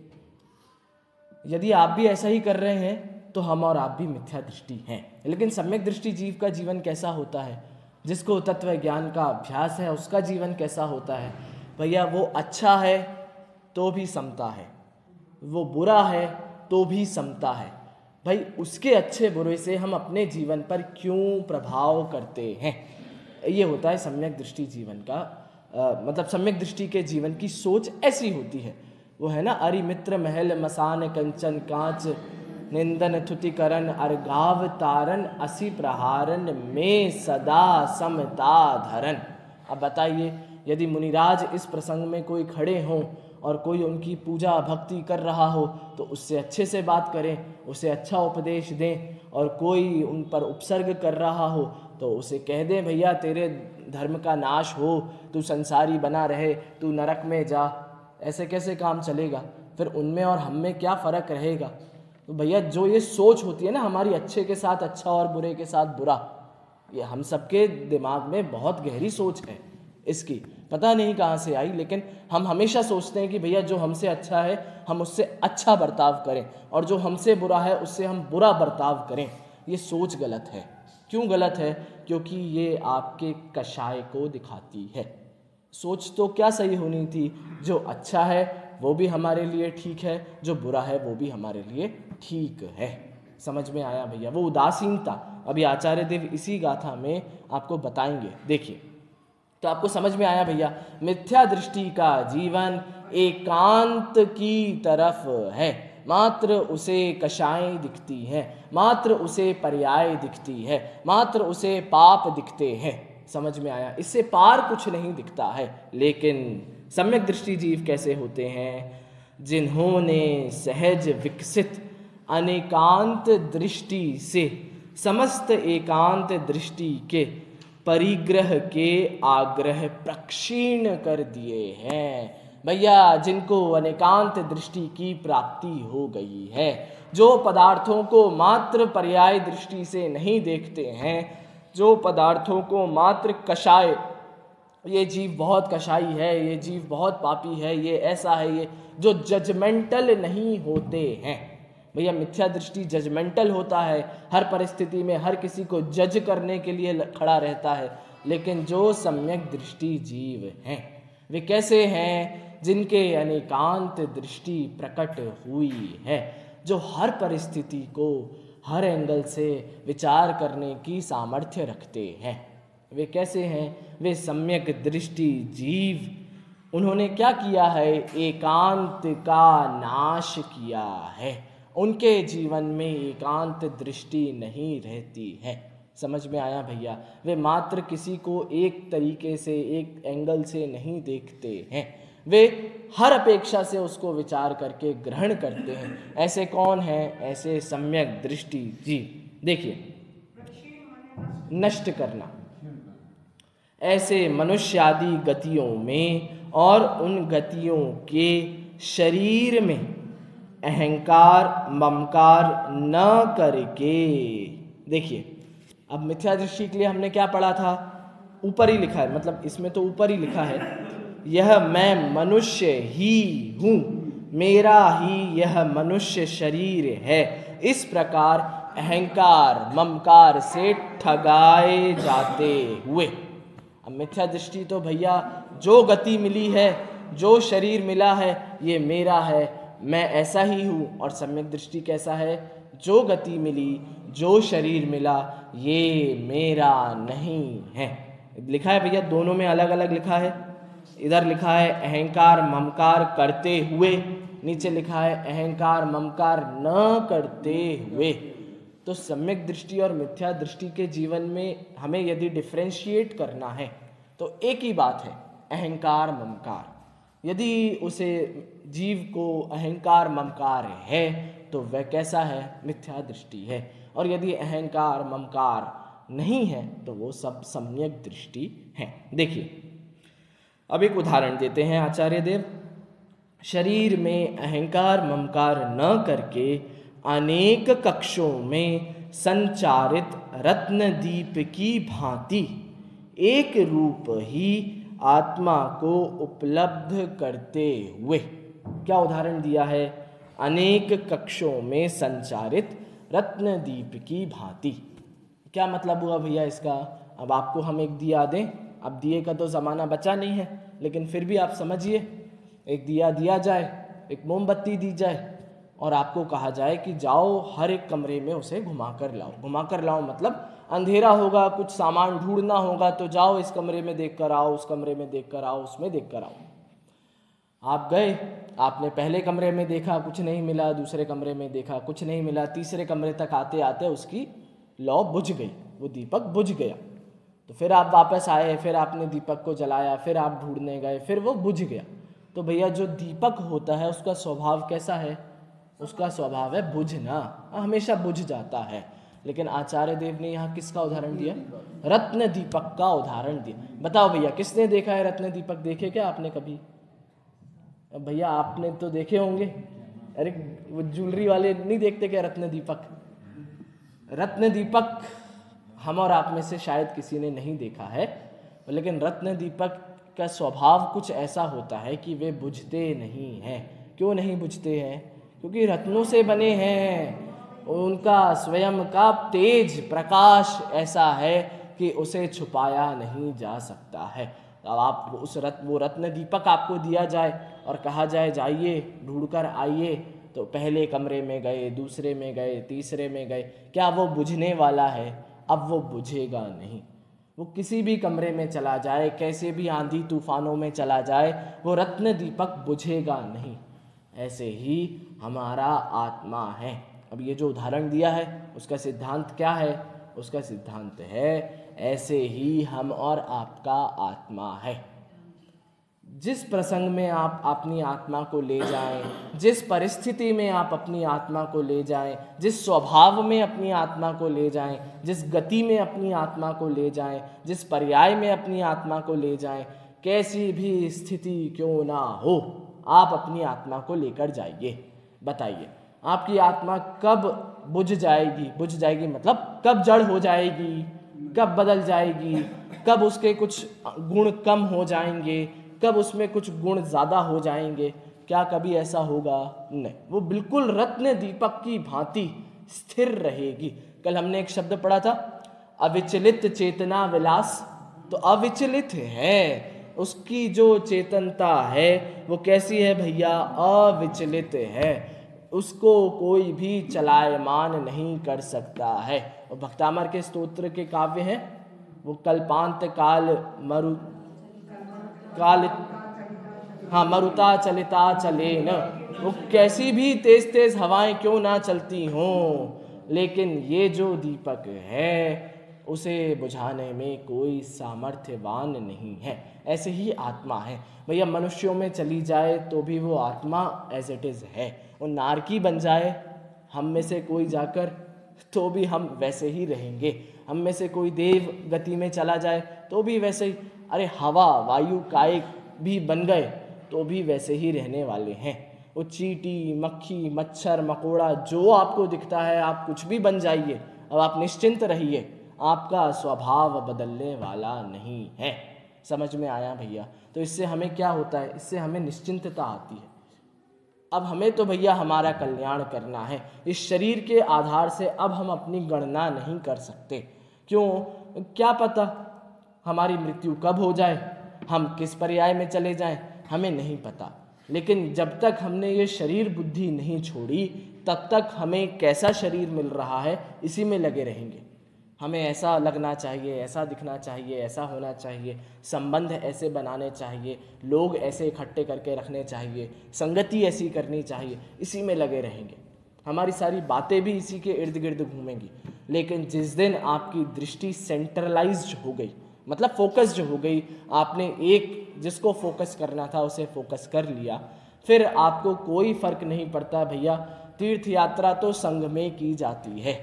यदि आप भी ऐसा ही कर रहे हैं तो हम और आप भी मिथ्या दृष्टि हैं। लेकिन सम्यक दृष्टि जीव का जीवन कैसा होता है? जिसको तत्व ज्ञान का अभ्यास है उसका जीवन कैसा होता है? भैया वो अच्छा है तो भी समता है, वो बुरा है तो भी समता है। भाई उसके अच्छे बुरे से हम अपने जीवन पर क्यों प्रभाव करते हैं? ये होता है सम्यक दृष्टि जीवन का मतलब सम्यक दृष्टि के जीवन की सोच ऐसी होती है। वो है ना, अरिमित्र महल मसान कंचन कांच, निंदन थुतिकरण अर्गाव तारन, असी प्रहारन में सदा समता धरन। अब बताइए, यदि मुनिराज इस प्रसंग में कोई खड़े हों और कोई उनकी पूजा भक्ति कर रहा हो तो उससे अच्छे से बात करें, उसे अच्छा उपदेश दें, और कोई उन पर उपसर्ग कर रहा हो तो उसे कह दें भैया तेरे धर्म का नाश हो, तू संसारी बना रहे, तू नरक में जा। ऐसे कैसे काम चलेगा? फिर उनमें और हम में क्या फ़र्क रहेगा? तो भैया जो ये सोच होती है ना हमारी, अच्छे के साथ अच्छा और बुरे के साथ बुरा, ये हम सबके दिमाग में बहुत गहरी सोच है। इसकी पता नहीं कहाँ से आई, लेकिन हम हमेशा सोचते हैं कि भैया जो हमसे अच्छा है हम उससे अच्छा बर्ताव करें और जो हमसे बुरा है उससे हम बुरा बर्ताव करें। ये सोच गलत है। क्यों गलत है? क्योंकि ये आपके कषाय को दिखाती है। सोच तो क्या सही होनी थी, जो अच्छा है वो भी हमारे लिए ठीक है, जो बुरा है वो भी हमारे लिए ठीक है। समझ में आया भैया? वो उदासीनता अभी आचार्य देव इसी गाथा में आपको बताएंगे। देखिए, तो आपको समझ में आया भैया, मिथ्या दृष्टि का जीवन एकांत की तरफ है। मात्र उसे कषाएं दिखती हैं, मात्र उसे पर्याय दिखती है, मात्र उसे पाप दिखते हैं। समझ में आया? इससे पार कुछ नहीं दिखता है। लेकिन सम्यक दृष्टि जीव कैसे होते हैं? जिन्होंने सहज विकसित अनेकांत दृष्टि से समस्त एकांत दृष्टि के परिग्रह के आग्रह प्रक्षीण कर दिए हैं। भैया, जिनको अनेकांत दृष्टि की प्राप्ति हो गई है, जो पदार्थों को मात्र पर्याय दृष्टि से नहीं देखते हैं, जो पदार्थों को मात्र कषाय, ये जीव बहुत कषाई है, ये जीव बहुत पापी है, ये ऐसा है, ये जो जजमेंटल नहीं होते हैं। भैया, मिथ्या दृष्टि जजमेंटल होता है, हर परिस्थिति में हर किसी को जज करने के लिए खड़ा रहता है। लेकिन जो सम्यक दृष्टि जीव हैं वे कैसे हैं? जिनके अनेकांत दृष्टि प्रकट हुई है, जो हर परिस्थिति को हर एंगल से विचार करने की सामर्थ्य रखते हैं। वे कैसे हैं? वे सम्यक दृष्टि जीव। उन्होंने क्या किया है? एकांत का नाश किया है। उनके जीवन में एकांत दृष्टि नहीं रहती है। समझ में आया भैया? वे मात्र किसी को एक तरीके से, एक एंगल से नहीं देखते हैं, वे हर अपेक्षा से उसको विचार करके ग्रहण करते हैं। ऐसे कौन हैं? ऐसे सम्यक दृष्टि जीव। देखिए, नष्ट करना, ऐसे मनुष्यादि गतियों में और उन गतियों के शरीर में अहंकार ममकार न करके। देखिए, अब मिथ्या दृष्टि के लिए हमने क्या पढ़ा था? ऊपर ही लिखा है, मतलब इसमें तो ऊपर ही लिखा है, यह मैं मनुष्य ही हूँ, मेरा ही यह मनुष्य शरीर है। इस प्रकार अहंकार ममकार से ठगाए जाते हुए। अब मिथ्या दृष्टि तो भैया, जो गति मिली है, जो शरीर मिला है, ये मेरा है, मैं ऐसा ही हूँ। और सम्यक दृष्टि कैसा है? जो गति मिली, जो शरीर मिला, ये मेरा नहीं है। लिखा है भैया, दोनों में अलग अलग लिखा है। इधर लिखा है अहंकार ममकार करते हुए, नीचे लिखा है अहंकार ममकार न करते हुए। तो सम्यक दृष्टि और मिथ्या दृष्टि के जीवन में हमें यदि डिफ्रेंशिएट करना है तो एक ही बात है, अहंकार ममकार। यदि उसे जीव को अहंकार ममकार है तो वह कैसा है? मिथ्या दृष्टि है। और यदि अहंकार ममकार नहीं है तो वो सब सम्यक दृष्टि है। देखिए, अब एक उदाहरण देते हैं आचार्य देव। शरीर में अहंकार ममकार न करके अनेक कक्षों में संचारित रत्नदीप की भांति एक रूप ही आत्मा को उपलब्ध करते हुए। क्या उदाहरण दिया है? अनेक कक्षों में संचारित रत्नदीप की भांति। क्या मतलब हुआ भैया इसका? अब आपको हम एक दिया दें, अब दिए का तो ज़माना बचा नहीं है, लेकिन फिर भी आप समझिए, एक दिया दिया जाए, एक मोमबत्ती दी जाए और आपको कहा जाए कि जाओ हर एक कमरे में उसे घुमा कर लाओ। घुमा कर लाओ मतलब अंधेरा होगा, कुछ सामान ढूंढना होगा, तो जाओ इस कमरे में देख कर आओ, उस कमरे में देख कर आओ, उसमें देख कर आओ। आप गए, आपने पहले कमरे में देखा, कुछ नहीं मिला, दूसरे कमरे में देखा, कुछ नहीं मिला, तीसरे कमरे तक आते आते उसकी लौ बुझ गई, वो दीपक बुझ गया। तो फिर आप वापस आए, फिर आपने दीपक को जलाया, फिर आप ढूंढने गए, फिर वो बुझ गया। तो भैया, जो दीपक होता है उसका स्वभाव कैसा है? उसका स्वभाव है बुझना, हमेशा बुझ जाता है। लेकिन आचार्य देव ने यहाँ किसका उदाहरण दिया? रत्न दीपक का उदाहरण दिया। बताओ भैया, किसने देखा है रत्न दीपक? देखे क्या आपने कभी? अब भैया आपने तो देखे होंगे। अरे वो ज्वेलरी वाले नहीं देखते क्या रत्न दीपक? रत्न दीपक हम और आप में से शायद किसी ने नहीं देखा है, लेकिन रत्न दीपक का स्वभाव कुछ ऐसा होता है कि वे बुझते नहीं हैं। क्यों नहीं बुझते हैं? क्योंकि रत्नों से बने हैं। उनका स्वयं का तेज प्रकाश ऐसा है कि उसे छुपाया नहीं जा सकता है। अब आप वो रत्न दीपक आपको दिया जाए और कहा जाए जाइए ढूंढ कर आइए, तो पहले कमरे में गए, दूसरे में गए, तीसरे में गए, क्या वो बुझने वाला है? अब वो बुझेगा नहीं। वो किसी भी कमरे में चला जाए, कैसे भी आंधी तूफानों में चला जाए, वो रत्न दीपक बुझेगा नहीं। ऐसे ही हमारा आत्मा है। अब ये जो उदाहरण दिया है उसका सिद्धांत क्या है? उसका सिद्धांत है ऐसे ही हम और आपका आत्मा है। जिस प्रसंग में आप अपनी आत्मा को ले जाएं, जिस परिस्थिति में आप अपनी आत्मा को ले जाएं, जिस स्वभाव में अपनी आत्मा को ले जाएं, जिस गति में अपनी आत्मा को ले जाएं, जिस पर्याय में अपनी आत्मा को ले जाएं, कैसी भी स्थिति क्यों ना हो, आप अपनी आत्मा को लेकर जाइए। बताइए आपकी आत्मा कब बुझ जाएगी? बुझ जाएगी मतलब कब जड़ हो जाएगी, कब बदल जाएगी, कब उसके कुछ गुण कम हो जाएंगे, कब उसमें कुछ गुण ज़्यादा हो जाएंगे? क्या कभी ऐसा होगा? नहीं, वो बिल्कुल रत्न दीपक की भांति स्थिर रहेगी। कल हमने एक शब्द पढ़ा था, अविचलित चेतना विलास। तो अविचलित है, उसकी जो चेतनता है वो कैसी है भैया? अविचलित है। उसको कोई भी चलायमान नहीं कर सकता है। और भक्तामर के स्तोत्र के काव्य हैं वो कल्पांत काल मरु काल, हाँ, मरुता चलिता चले न। वो कैसी भी तेज तेज हवाएं क्यों ना चलती हों, लेकिन ये जो दीपक है उसे बुझाने में कोई सामर्थ्यवान नहीं है। ऐसे ही आत्मा है भैया। मनुष्यों में चली जाए तो भी वो आत्मा एज इट इज़ है। वो नारकी बन जाए हम में से कोई जाकर, तो भी हम वैसे ही रहेंगे। हम में से कोई देव गति में चला जाए तो भी वैसे ही। अरे हवा वायु कायिक भी बन गए तो भी वैसे ही रहने वाले हैं। वो चींटी मक्खी मच्छर मकोड़ा जो आपको दिखता है, आप कुछ भी बन जाइए, अब आप निश्चिंत रहिए, आपका स्वभाव बदलने वाला नहीं है। समझ में आया भैया? तो इससे हमें क्या होता है? इससे हमें निश्चिंतता आती है। अब हमें तो भैया हमारा कल्याण करना है। इस शरीर के आधार से अब हम अपनी गणना नहीं कर सकते। क्यों? क्या पता हमारी मृत्यु कब हो जाए, हम किस पर्याय में चले जाएं, हमें नहीं पता। लेकिन जब तक हमने ये शरीर बुद्धि नहीं छोड़ी, तब तक हमें कैसा शरीर मिल रहा है इसी में लगे रहेंगे। हमें ऐसा लगना चाहिए, ऐसा दिखना चाहिए, ऐसा होना चाहिए, संबंध ऐसे बनाने चाहिए, लोग ऐसे इकट्ठे करके रखने चाहिए, संगति ऐसी करनी चाहिए, इसी में लगे रहेंगे। हमारी सारी बातें भी इसी के इर्द गिर्द घूमेंगी। लेकिन जिस दिन आपकी दृष्टि सेंट्रलाइज्ड हो गई, मतलब फोकस्ड हो गई, आपने एक जिसको फोकस करना था उसे फोकस कर लिया, फिर आपको कोई फर्क नहीं पड़ता भैया। तीर्थ यात्रा तो संग में की जाती है,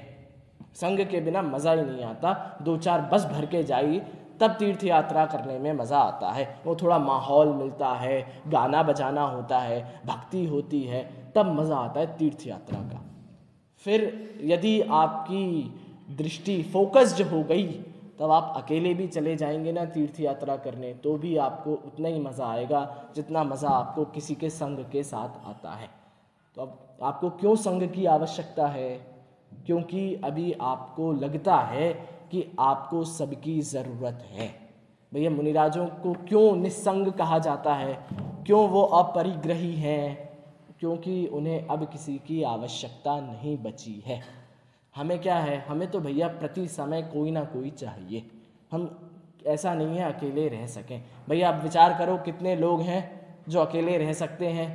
संग के बिना मज़ा ही नहीं आता। 2-4 बस भर के जाइए तब तीर्थ यात्रा करने में मज़ा आता है। वो थोड़ा माहौल मिलता है, गाना बजाना होता है, भक्ति होती है, तब मज़ा आता है तीर्थ यात्रा का। फिर यदि आपकी दृष्टि फोकस्ड हो गई, तब आप अकेले भी चले जाएंगे ना तीर्थ यात्रा करने, तो भी आपको उतना ही मज़ा आएगा जितना मज़ा आपको किसी के संग के साथ आता है। तो अब आपको क्यों संग की आवश्यकता है? क्योंकि अभी आपको लगता है कि आपको सबकी ज़रूरत है। भैया मुनिराजों को क्यों निस्संग कहा जाता है? क्यों वो अपरिग्रही हैं? क्योंकि उन्हें अब किसी की आवश्यकता नहीं बची है। हमें क्या है? हमें तो भैया प्रति समय कोई ना कोई चाहिए। हम ऐसा नहीं है अकेले रह सकें। भैया आप विचार करो कितने लोग हैं जो अकेले रह सकते हैं।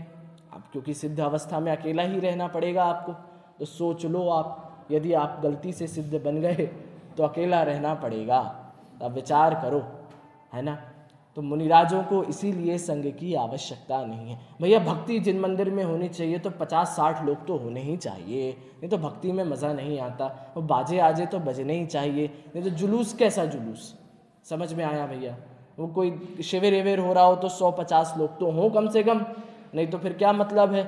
अब क्योंकि सिद्ध अवस्था में अकेला ही रहना पड़ेगा आपको, तो सोच लो आप, यदि आप गलती से सिद्ध बन गए तो अकेला रहना पड़ेगा। अब विचार करो, है ना? तो मुनिराजों को इसीलिए संग की आवश्यकता नहीं है। भैया भक्ति जिन मंदिर में होनी चाहिए तो 50-60 लोग तो होने ही चाहिए, नहीं तो भक्ति में मज़ा नहीं आता। वो बाजे आजे तो बजने ही चाहिए, नहीं तो जुलूस कैसा जुलूस? समझ में आया भैया? वो कोई शिविर विविर हो रहा हो तो 100-50 लोग तो हों कम से कम, नहीं तो फिर क्या मतलब है?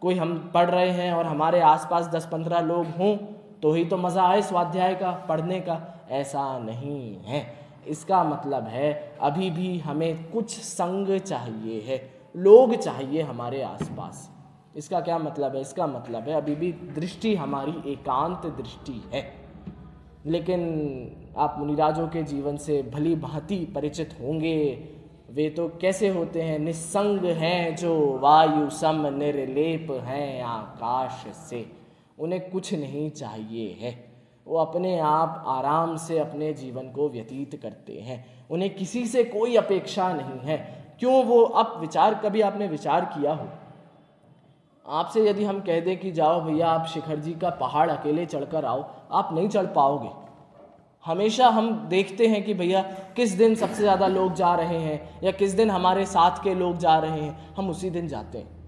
कोई हम पढ़ रहे हैं और हमारे आसपास 10-15 लोग हों तो ही तो मज़ा आए स्वाध्याय का, पढ़ने का। ऐसा नहीं है। इसका मतलब है अभी भी हमें कुछ संग चाहिए है, लोग चाहिए हमारे आसपास। इसका क्या मतलब है? इसका मतलब है अभी भी दृष्टि हमारी एकांत दृष्टि है। लेकिन आप मुनिराजों के जीवन से भली भांति परिचित होंगे। वे तो कैसे होते हैं? निस्संग हैं जो वायु सम निर्लेप हैं आकाश से। उन्हें कुछ नहीं चाहिए है, वो अपने आप आराम से अपने जीवन को व्यतीत करते हैं। उन्हें किसी से कोई अपेक्षा नहीं है। क्यों? वो अब विचार, कभी आपने विचार किया हो, आपसे यदि हम कह दें कि जाओ भैया आप शिखर जी का पहाड़ अकेले चढ़कर आओ, आप नहीं चढ़ पाओगे। हमेशा हम देखते हैं कि भैया किस दिन सबसे ज़्यादा लोग जा रहे हैं या किस दिन हमारे साथ के लोग जा रहे हैं, हम उसी दिन जाते हैं।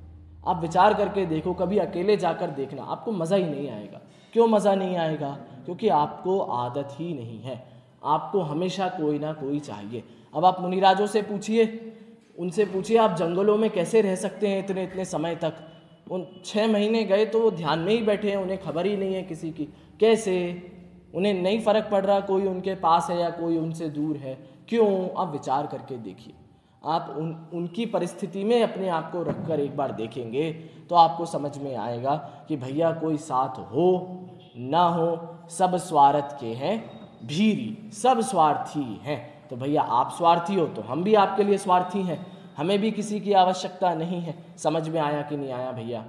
आप विचार करके देखो, कभी अकेले जाकर देखना, आपको मज़ा ही नहीं आएगा। क्यों मज़ा नहीं आएगा? क्योंकि आपको आदत ही नहीं है। आपको हमेशा कोई ना कोई चाहिए। अब आप मुनिराजों से पूछिए, उनसे पूछिए आप जंगलों में कैसे रह सकते हैं इतने इतने समय तक। उन 6 महीने गए तो वो ध्यान में ही बैठे हैं, उन्हें खबर ही नहीं है किसी की। कैसे? उन्हें नहीं फ़र्क पड़ रहा कोई उनके पास है या कोई उनसे दूर है। क्यों? आप विचार करके देखिए। आप उनकी परिस्थिति में अपने आप को रखकर एक बार देखेंगे तो आपको समझ में आएगा कि भैया कोई साथ हो ना हो, सब स्वार्थ के हैं भीरी, सब स्वार्थी हैं। तो भैया आप स्वार्थी हो तो हम भी आपके लिए स्वार्थी हैं, हमें भी किसी की आवश्यकता नहीं है। समझ में आया कि नहीं आया भैया?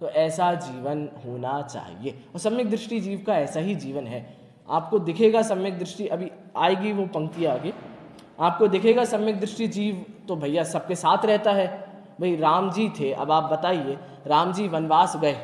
तो ऐसा जीवन होना चाहिए और सम्यक दृष्टि जीव का ऐसा ही जीवन है। आपको दिखेगा सम्यक दृष्टि, अभी आएगी वो पंक्ति आगे, आपको दिखेगा सम्यक दृष्टि जीव तो भैया सबके साथ रहता है। भाई राम जी थे, अब आप बताइए, राम जी वनवास गए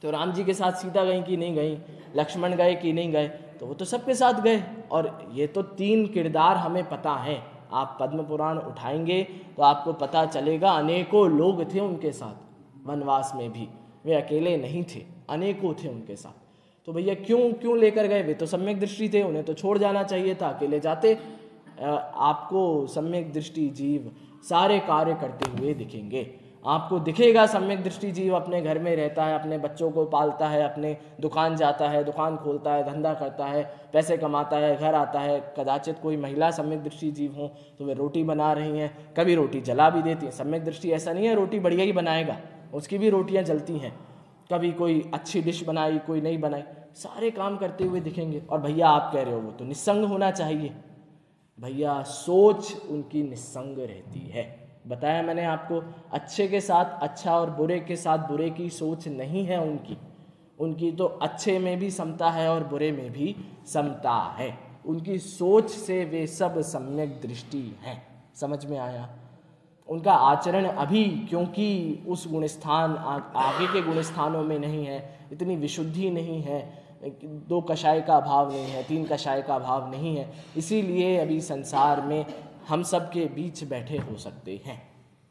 तो राम जी के साथ सीता गई कि नहीं गई, लक्ष्मण गए कि नहीं गए? तो वो तो सबके साथ गए। और ये तो 3 किरदार हमें पता हैं। आप पद्म पुराण उठाएंगे तो आपको पता चलेगा अनेकों लोग थे उनके साथ वनवास में भी, वे अकेले नहीं थे, अनेकों थे उनके साथ। तो भैया क्यों लेकर गए? वे तो सम्यक दृष्टि थे, उन्हें तो छोड़ जाना चाहिए था, अकेले जाते। आपको सम्यक दृष्टि जीव सारे कार्य करते हुए दिखेंगे। आपको दिखेगा सम्यक दृष्टि जीव अपने घर में रहता है, अपने बच्चों को पालता है, अपने दुकान जाता है, दुकान खोलता है, धंधा करता है, पैसे कमाता है, घर आता है। कदाचित कोई महिला सम्यक दृष्टि जीव हो तो वे रोटी बना रही हैं, कभी रोटी जला भी देती हैं। सम्यक दृष्टि ऐसा नहीं है रोटी बढ़िया ही बनाएगा, उसकी भी रोटियां जलती हैं। कभी कोई अच्छी डिश बनाई, कोई नहीं बनाई, सारे काम करते हुए दिखेंगे। और भैया आप कह रहे हो वो तो निस्संग होना चाहिए। भैया सोच उनकी निस्संग रहती है। बताया मैंने आपको, अच्छे के साथ अच्छा और बुरे के साथ बुरे की सोच नहीं है उनकी। उनकी तो अच्छे में भी समता है और बुरे में भी समता है। उनकी सोच से वे सब सम्यक दृष्टि हैं। समझ में आया? उनका आचरण अभी क्योंकि उस गुणस्थान आगे के गुणस्थानों में नहीं है, इतनी विशुद्धि नहीं है, 2 कषाय का भाव नहीं है, 3 कषाय का भाव नहीं है, इसीलिए अभी संसार में हम सब के बीच बैठे हो सकते हैं।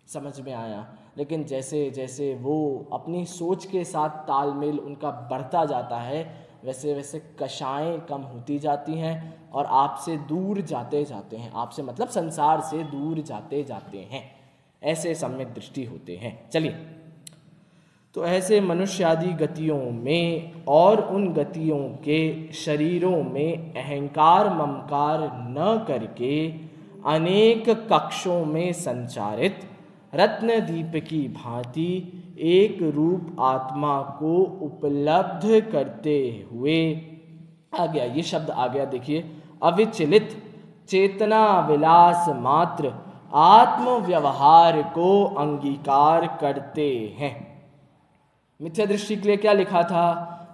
समझ में आया? लेकिन जैसे जैसे वो अपनी सोच के साथ तालमेल उनका बढ़ता जाता है, वैसे वैसे कषाएं कम होती जाती हैं और आपसे दूर जाते जाते हैं। आपसे मतलब संसार से दूर जाते जाते हैं। ऐसे सम्यक दृष्टि होते हैं। चलिए, तो ऐसे मनुष्य आदि गतियों में और उन गतियों के शरीरों में अहंकार ममकार न करके अनेक कक्षों में संचारित रत्न दीप की भांति एक रूप आत्मा को उपलब्ध करते हुए, आ गया ये शब्द आ गया, देखिए, अविचलित चेतना विलास मात्र आत्म व्यवहार को अंगीकार करते हैं। मिथ्या दृष्टि के लिए क्या लिखा था?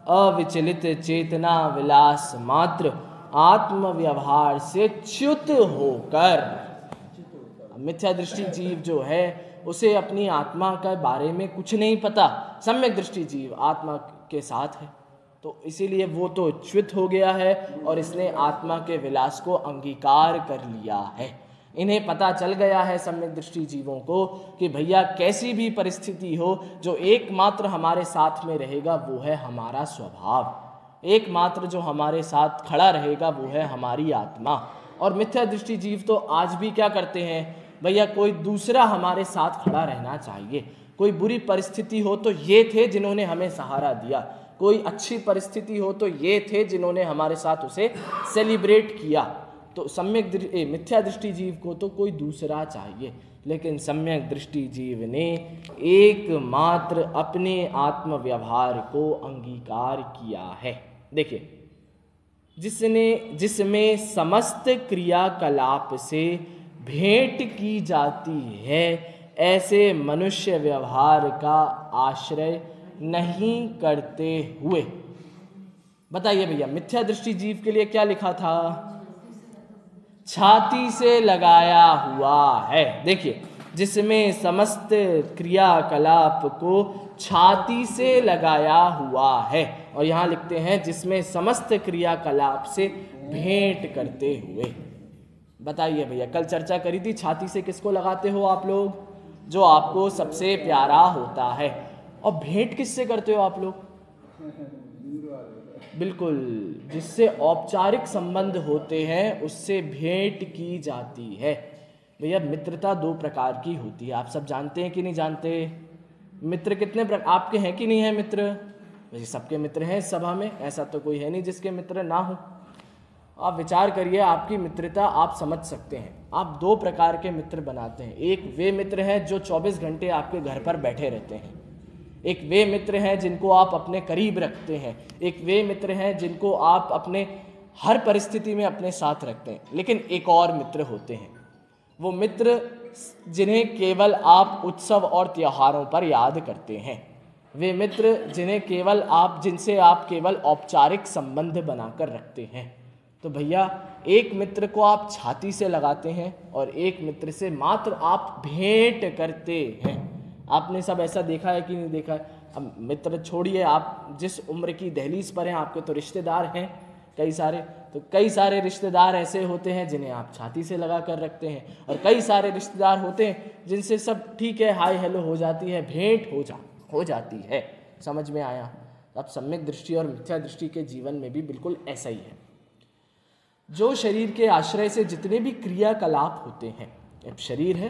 अविचलित चेतना विलास मात्र आत्म व्यवहार से च्युत होकर। मिथ्या दृष्टि जीव जो है उसे अपनी आत्मा के बारे में कुछ नहीं पता। सम्यक दृष्टि जीव आत्मा के साथ है, तो इसीलिए वो तो च्युत हो गया है और इसने आत्मा के विलास को अंगीकार कर लिया है। इन्हें पता चल गया है सम्यक दृष्टि जीवों को कि भैया कैसी भी परिस्थिति हो, जो एकमात्र हमारे साथ में रहेगा वो है हमारा स्वभाव। एकमात्र जो हमारे साथ खड़ा रहेगा वो है हमारी आत्मा। और मिथ्या दृष्टि जीव तो आज भी क्या करते हैं? भैया कोई दूसरा हमारे साथ खड़ा रहना चाहिए। कोई बुरी परिस्थिति हो तो ये थे जिन्होंने हमें सहारा दिया, कोई अच्छी परिस्थिति हो तो ये थे जिन्होंने हमारे साथ उसे सेलिब्रेट किया। तो मिथ्या दृष्टि जीव को तो कोई दूसरा चाहिए, लेकिन सम्यक दृष्टि जीव ने एकमात्र अपने आत्म व्यवहार को अंगीकार किया है। देखिए, जिसमें समस्त क्रियाकलाप से भेंट की जाती है, ऐसे मनुष्य व्यवहार का आश्रय नहीं करते हुए। बताइए भैया, मिथ्या दृष्टि जीव के लिए क्या लिखा था? छाती से लगाया हुआ है। देखिए, जिसमें समस्त क्रियाकलाप को छाती से लगाया हुआ है, और यहाँ लिखते हैं जिसमें समस्त क्रियाकलाप से भेंट करते हुए। बताइए भैया, कल चर्चा करी थी, छाती से किसको लगाते हो आप लोग? जो आपको सबसे प्यारा होता है। और भेंट किससे करते हो आप लोग? बिल्कुल, जिससे औपचारिक संबंध होते हैं उससे भेंट की जाती है। भैया, मित्रता दो प्रकार की होती है, आप सब जानते हैं कि नहीं जानते? मित्र कितने प्रकार आपके हैं कि नहीं है मित्र? वैसे सबके मित्र हैं इस सभा में, ऐसा तो कोई है नहीं जिसके मित्र ना हो। आप विचार करिए, आपकी मित्रता आप समझ सकते हैं। आप दो प्रकार के मित्र बनाते हैं। एक वे मित्र हैं जो 24 घंटे आपके घर पर बैठे रहते हैं, एक वे मित्र हैं जिनको आप अपने करीब रखते हैं, एक वे मित्र हैं जिनको आप अपने हर परिस्थिति में अपने साथ रखते हैं। लेकिन एक और मित्र होते हैं, वो मित्र जिन्हें केवल आप उत्सव और त्योहारों पर याद करते हैं। वे मित्र जिनसे आप केवल औपचारिक संबंध बनाकर रखते हैं। तो भैया, एक मित्र को आप छाती से लगाते हैं और एक मित्र से मात्र आप भेंट करते हैं। आपने सब ऐसा देखा है कि नहीं देखा है? अब मित्र छोड़िए, आप जिस उम्र की दहलीज पर हैं, आपके तो रिश्तेदार हैं कई सारे। तो कई सारे रिश्तेदार ऐसे होते हैं जिन्हें आप छाती से लगा कर रखते हैं, और कई सारे रिश्तेदार होते हैं जिनसे सब ठीक है, हाय हेलो हो जाती है, भेंट हो जाती है। समझ में आया? अब सम्यक दृष्टि और मिथ्या दृष्टि के जीवन में भी बिल्कुल ऐसा ही है। जो शरीर के आश्रय से जितने भी क्रियाकलाप होते हैं, अब शरीर है,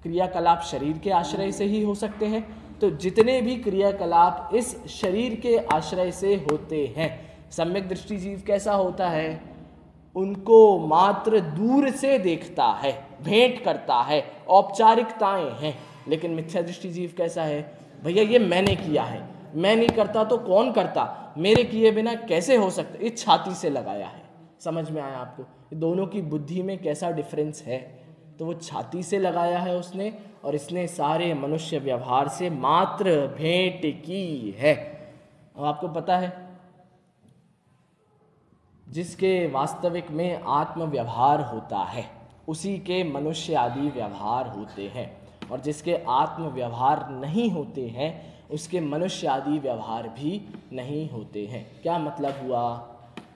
क्रियाकलाप शरीर के आश्रय से ही हो सकते हैं, तो जितने भी क्रियाकलाप इस शरीर के आश्रय से होते हैं, सम्यक दृष्टि जीव कैसा होता है? उनको मात्र दूर से देखता है, भेंट करता है, औपचारिकताएं हैं। लेकिन मिथ्या दृष्टि जीव कैसा है? भैया, ये मैंने किया है, मैं नहीं करता तो कौन करता, मेरे किए बिना कैसे हो सकता, इस छाती से लगाया है। समझ में आया आपको? दोनों की बुद्धि में कैसा डिफरेंस है? तो वो छाती से लगाया है उसने, और इसने सारे मनुष्य व्यवहार से मात्र भेंट की है। अब आपको पता है, जिसके वास्तविक में आत्म व्यवहार होता है उसी के मनुष्य आदि व्यवहार होते हैं, और जिसके आत्म व्यवहार नहीं होते हैं उसके मनुष्य आदि व्यवहार भी नहीं होते हैं। क्या मतलब हुआ?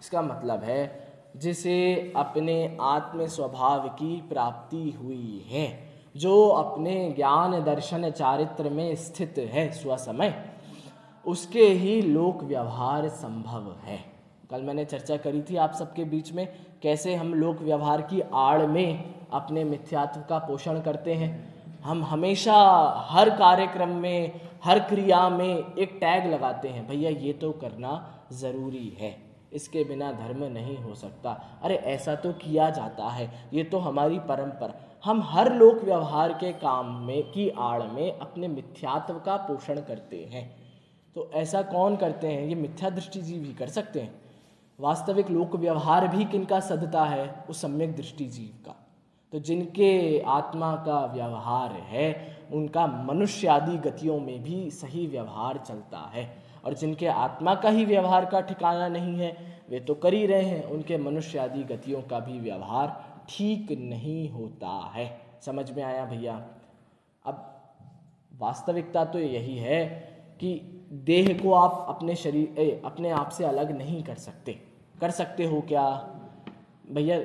इसका मतलब है, जिसे अपने आत्म स्वभाव की प्राप्ति हुई है, जो अपने ज्ञान दर्शन चारित्र में स्थित है स्वसमय, उसके ही लोक व्यवहार संभव है। कल मैंने चर्चा करी थी आप सबके बीच में, कैसे हम लोक व्यवहार की आड़ में अपने मिथ्यात्व का पोषण करते हैं। हम हमेशा हर कार्यक्रम में, हर क्रिया में एक टैग लगाते हैं, भैया ये तो करना ज़रूरी है, इसके बिना धर्म नहीं हो सकता, अरे ऐसा तो किया जाता है, ये तो हमारी परंपरा। हम हर लोक व्यवहार के काम में की आड़ में अपने मिथ्यात्व का पोषण करते हैं। तो ऐसा कौन करते हैं? ये मिथ्या दृष्टि जीव ही कर सकते हैं। वास्तविक लोक व्यवहार भी किनका सधता है? उस सम्यक दृष्टि जीव का। तो जिनके आत्मा का व्यवहार है उनका मनुष्य आदि गतियों में भी सही व्यवहार चलता है, और जिनके आत्मा का ही व्यवहार का ठिकाना नहीं है वे तो कर ही रहे हैं, उनके मनुष्य आदि गतियों का भी व्यवहार ठीक नहीं होता है। समझ में आया भैया? अब वास्तविकता तो यही है कि देह को आप अपने आप से अलग नहीं कर सकते। कर सकते हो क्या? भैया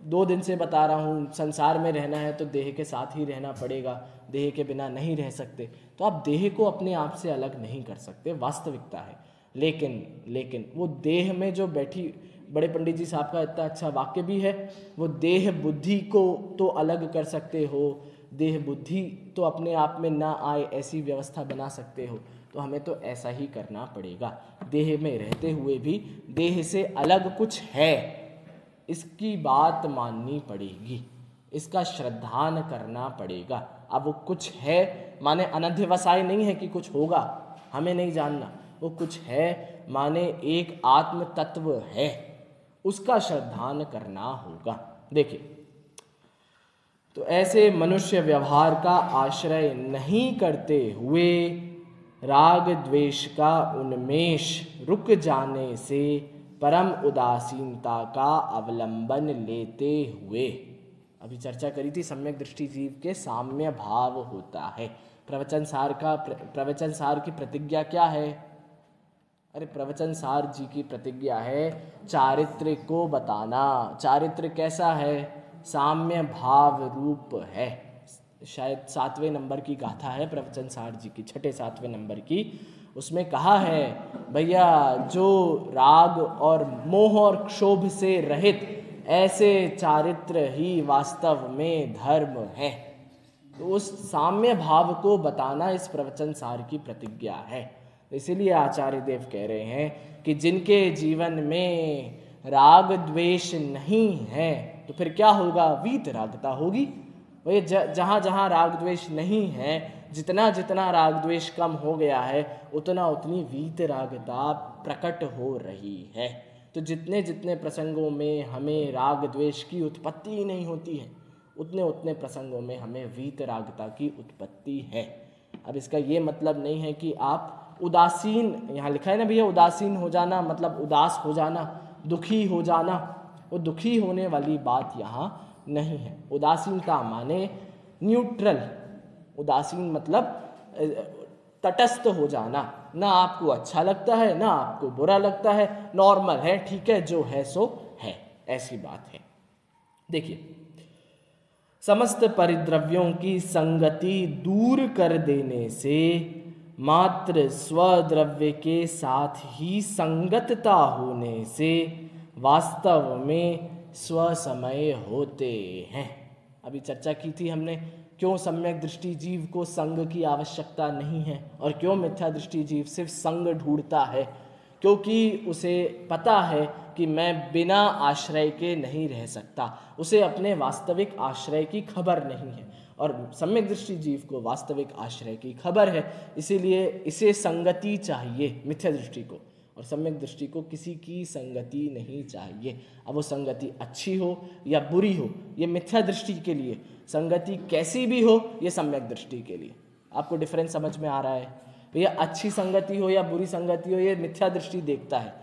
2 दिन से बता रहा हूँ, संसार में रहना है तो देह के साथ ही रहना पड़ेगा, देह के बिना नहीं रह सकते। तो आप देह को अपने आप से अलग नहीं कर सकते, वास्तविकता है। लेकिन वो देह में जो बैठी, बड़े पंडित जी साहब का इतना अच्छा वाक्य भी है, वो देह बुद्धि को तो अलग कर सकते हो, देह बुद्धि तो अपने आप में ना आए ऐसी व्यवस्था बना सकते हो। तो हमें तो ऐसा ही करना पड़ेगा, देह में रहते हुए भी देह से अलग कुछ है, इसकी बात माननी पड़ेगी, इसका श्रद्धान करना पड़ेगा। अब वो कुछ है माने अनध्यवसाय नहीं है कि कुछ होगा, हमें नहीं जानना, वो कुछ है माने एक आत्म तत्व है, उसका श्रद्धान करना होगा। देखिए, तो ऐसे मनुष्य व्यवहार का आश्रय नहीं करते हुए राग द्वेष का उन्मेष रुक जाने से परम उदासीनता का अवलंबन लेते हुए, अभी चर्चा करी थी सम्यक दृष्टि जीव के साम्य भाव होता है। प्रवचन सार की प्रतिज्ञा क्या है? अरे प्रवचन सार जी की प्रतिज्ञा है चारित्र को बताना। चारित्र कैसा है? साम्य भाव रूप है। शायद 7वें नंबर की गाथा है प्रवचन सार जी की, 6-7वें नंबर की। उसमें कहा है भैया, जो राग और मोह और क्षोभ से रहित ऐसे चारित्र ही वास्तव में धर्म है। तो उस साम्य भाव को बताना इस प्रवचन सार की प्रतिज्ञा है। इसीलिए आचार्य देव कह रहे हैं कि जिनके जीवन में राग द्वेष नहीं है तो फिर क्या होगा? वीतरागता होगी। वही जहाँ जहाँ राग द्वेष नहीं है, जितना जितना राग द्वेष कम हो गया है, उतना उतनी वीतरागता प्रकट हो रही है। तो जितने जितने प्रसंगों में हमें राग द्वेष की उत्पत्ति ही नहीं होती है, उतने उतने प्रसंगों में हमें वीतरागता की उत्पत्ति है। अब इसका ये मतलब नहीं है कि आप उदासीन, यहाँ लिखा है ना भैया, उदासीन हो जाना मतलब उदास हो जाना, दुखी हो जाना, वो दुखी होने वाली बात यहाँ नहीं है। उदासीनता माने न्यूट्रल, उदासीन मतलब तटस्थ हो जाना, ना आपको अच्छा लगता है ना आपको बुरा लगता है, नॉर्मल है, ठीक है, जो है सो है, ऐसी बात है। देखिए, समस्त परिद्रव्यों की संगति दूर कर देने से मात्र स्वद्रव्य के साथ ही संगतता होने से वास्तव में स्वसमय होते हैं। अभी चर्चा की थी हमने, क्यों सम्यक दृष्टि जीव को संग की आवश्यकता नहीं है और क्यों मिथ्या दृष्टि जीव सिर्फ संग ढूंढता है। क्योंकि उसे पता है कि मैं बिना आश्रय के नहीं रह सकता, उसे अपने वास्तविक आश्रय की खबर नहीं है और सम्यक दृष्टि जीव को वास्तविक आश्रय की खबर है। इसीलिए इसे संगति चाहिए मिथ्या दृष्टि को, और सम्यक दृष्टि को किसी की संगति नहीं चाहिए। अब वो संगति अच्छी हो या बुरी हो, ये मिथ्या दृष्टि के लिए, संगति कैसी भी हो ये सम्यक दृष्टि के लिए। आपको डिफरेंस समझ में आ रहा है भैया? अच्छी संगति हो या बुरी संगति हो, ये मिथ्या दृष्टि देखता है।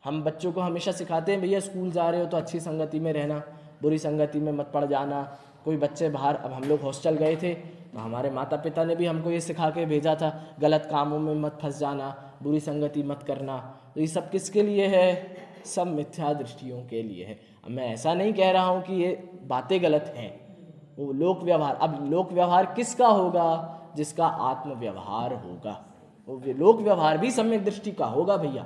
हम बच्चों को हमेशा सिखाते हैं भैया स्कूल जा रहे हो तो अच्छी संगति में रहना, बुरी संगति में मत पड़ जाना। कोई बच्चे बाहर, अब हम लोग हॉस्टल गए थे तो हमारे माता पिता ने भी हमको ये सिखा के भेजा था, गलत कामों में मत फंस जाना, बुरी संगति मत करना। तो ये सब किसके लिए है? सब मिथ्या दृष्टियों के लिए है। अब मैं ऐसा नहीं कह रहा हूँ कि ये बातें गलत हैं, वो लोक व्यवहार। अब लोक व्यवहार किसका होगा? जिसका आत्म व्यवहार होगा, वो लोक व्यवहार भी सम्यक दृष्टि का होगा भैया।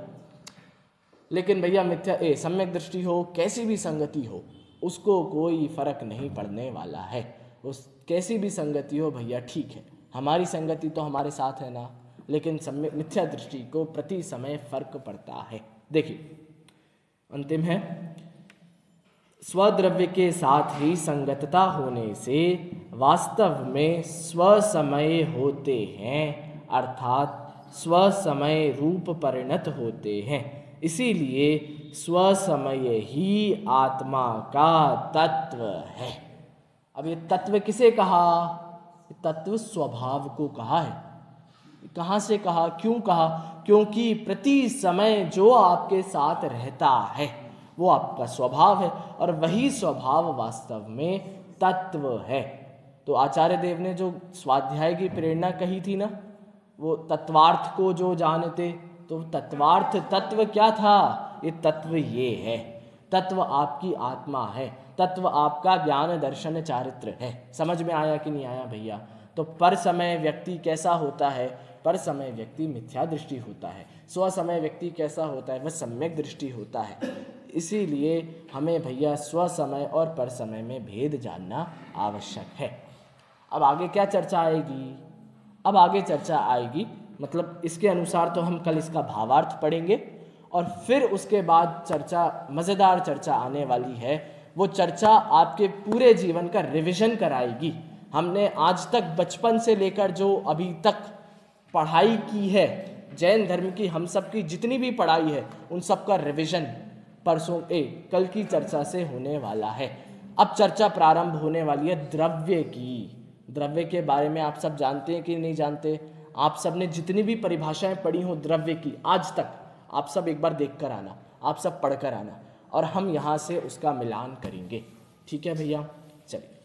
लेकिन भैया मिथ्या सम्यक दृष्टि हो, कैसी भी संगति हो, उसको कोई फर्क नहीं पड़ने वाला है। उस कैसी भी संगति हो भैया, ठीक है, हमारी संगति तो हमारे साथ है ना, लेकिन मिथ्या दृष्टि को प्रति समय फर्क पड़ता है। देखिए, अंतिम है, स्वद्रव्य के साथ ही संगतता होने से वास्तव में स्वसमय होते हैं, अर्थात स्वसमय रूप परिणत होते हैं। इसीलिए स्वसमय ही आत्मा का तत्व है। अब ये तत्व किसे कहा? तत्व स्वभाव को कहा है। कहाँ से कहा, क्यों कहा? क्योंकि प्रति समय जो आपके साथ रहता है वो आपका स्वभाव है और वही स्वभाव वास्तव में तत्व है। तो आचार्य देव ने जो स्वाध्याय की प्रेरणा कही थी ना, वो तत्वार्थ को जो जानते, तो तत्वार्थ तत्व क्या था? ये तत्व ये है, तत्व आपकी आत्मा है, तत्व आपका ज्ञान दर्शन चारित्र है। समझ में आया कि नहीं आया भैया? तो पर समय व्यक्ति कैसा होता है? पर समय व्यक्ति मिथ्या दृष्टि होता है। स्व समय व्यक्ति कैसा होता है? वह सम्यक दृष्टि होता है। इसीलिए हमें भैया स्व समय और पर समय में भेद जानना आवश्यक है। अब आगे क्या चर्चा आएगी? अब आगे चर्चा आएगी, मतलब इसके अनुसार तो हम कल इसका भावार्थ पढ़ेंगे और फिर उसके बाद चर्चा, मज़ेदार चर्चा आने वाली है। वो चर्चा आपके पूरे जीवन का रिवीजन कराएगी। हमने आज तक बचपन से लेकर जो अभी तक पढ़ाई की है, जैन धर्म की हम सब की जितनी भी पढ़ाई है, उन सब का रिवीजन कल की चर्चा से होने वाला है। अब चर्चा प्रारंभ होने वाली है द्रव्य की। द्रव्य के बारे में आप सब जानते हैं कि नहीं जानते? आप सब ने जितनी भी परिभाषाएं पढ़ी हो द्रव्य की आज तक, आप सब एक बार देख कर आना, आप सब पढ़ कर आना, और हम यहाँ से उसका मिलान करेंगे। ठीक है भैया, चलिए।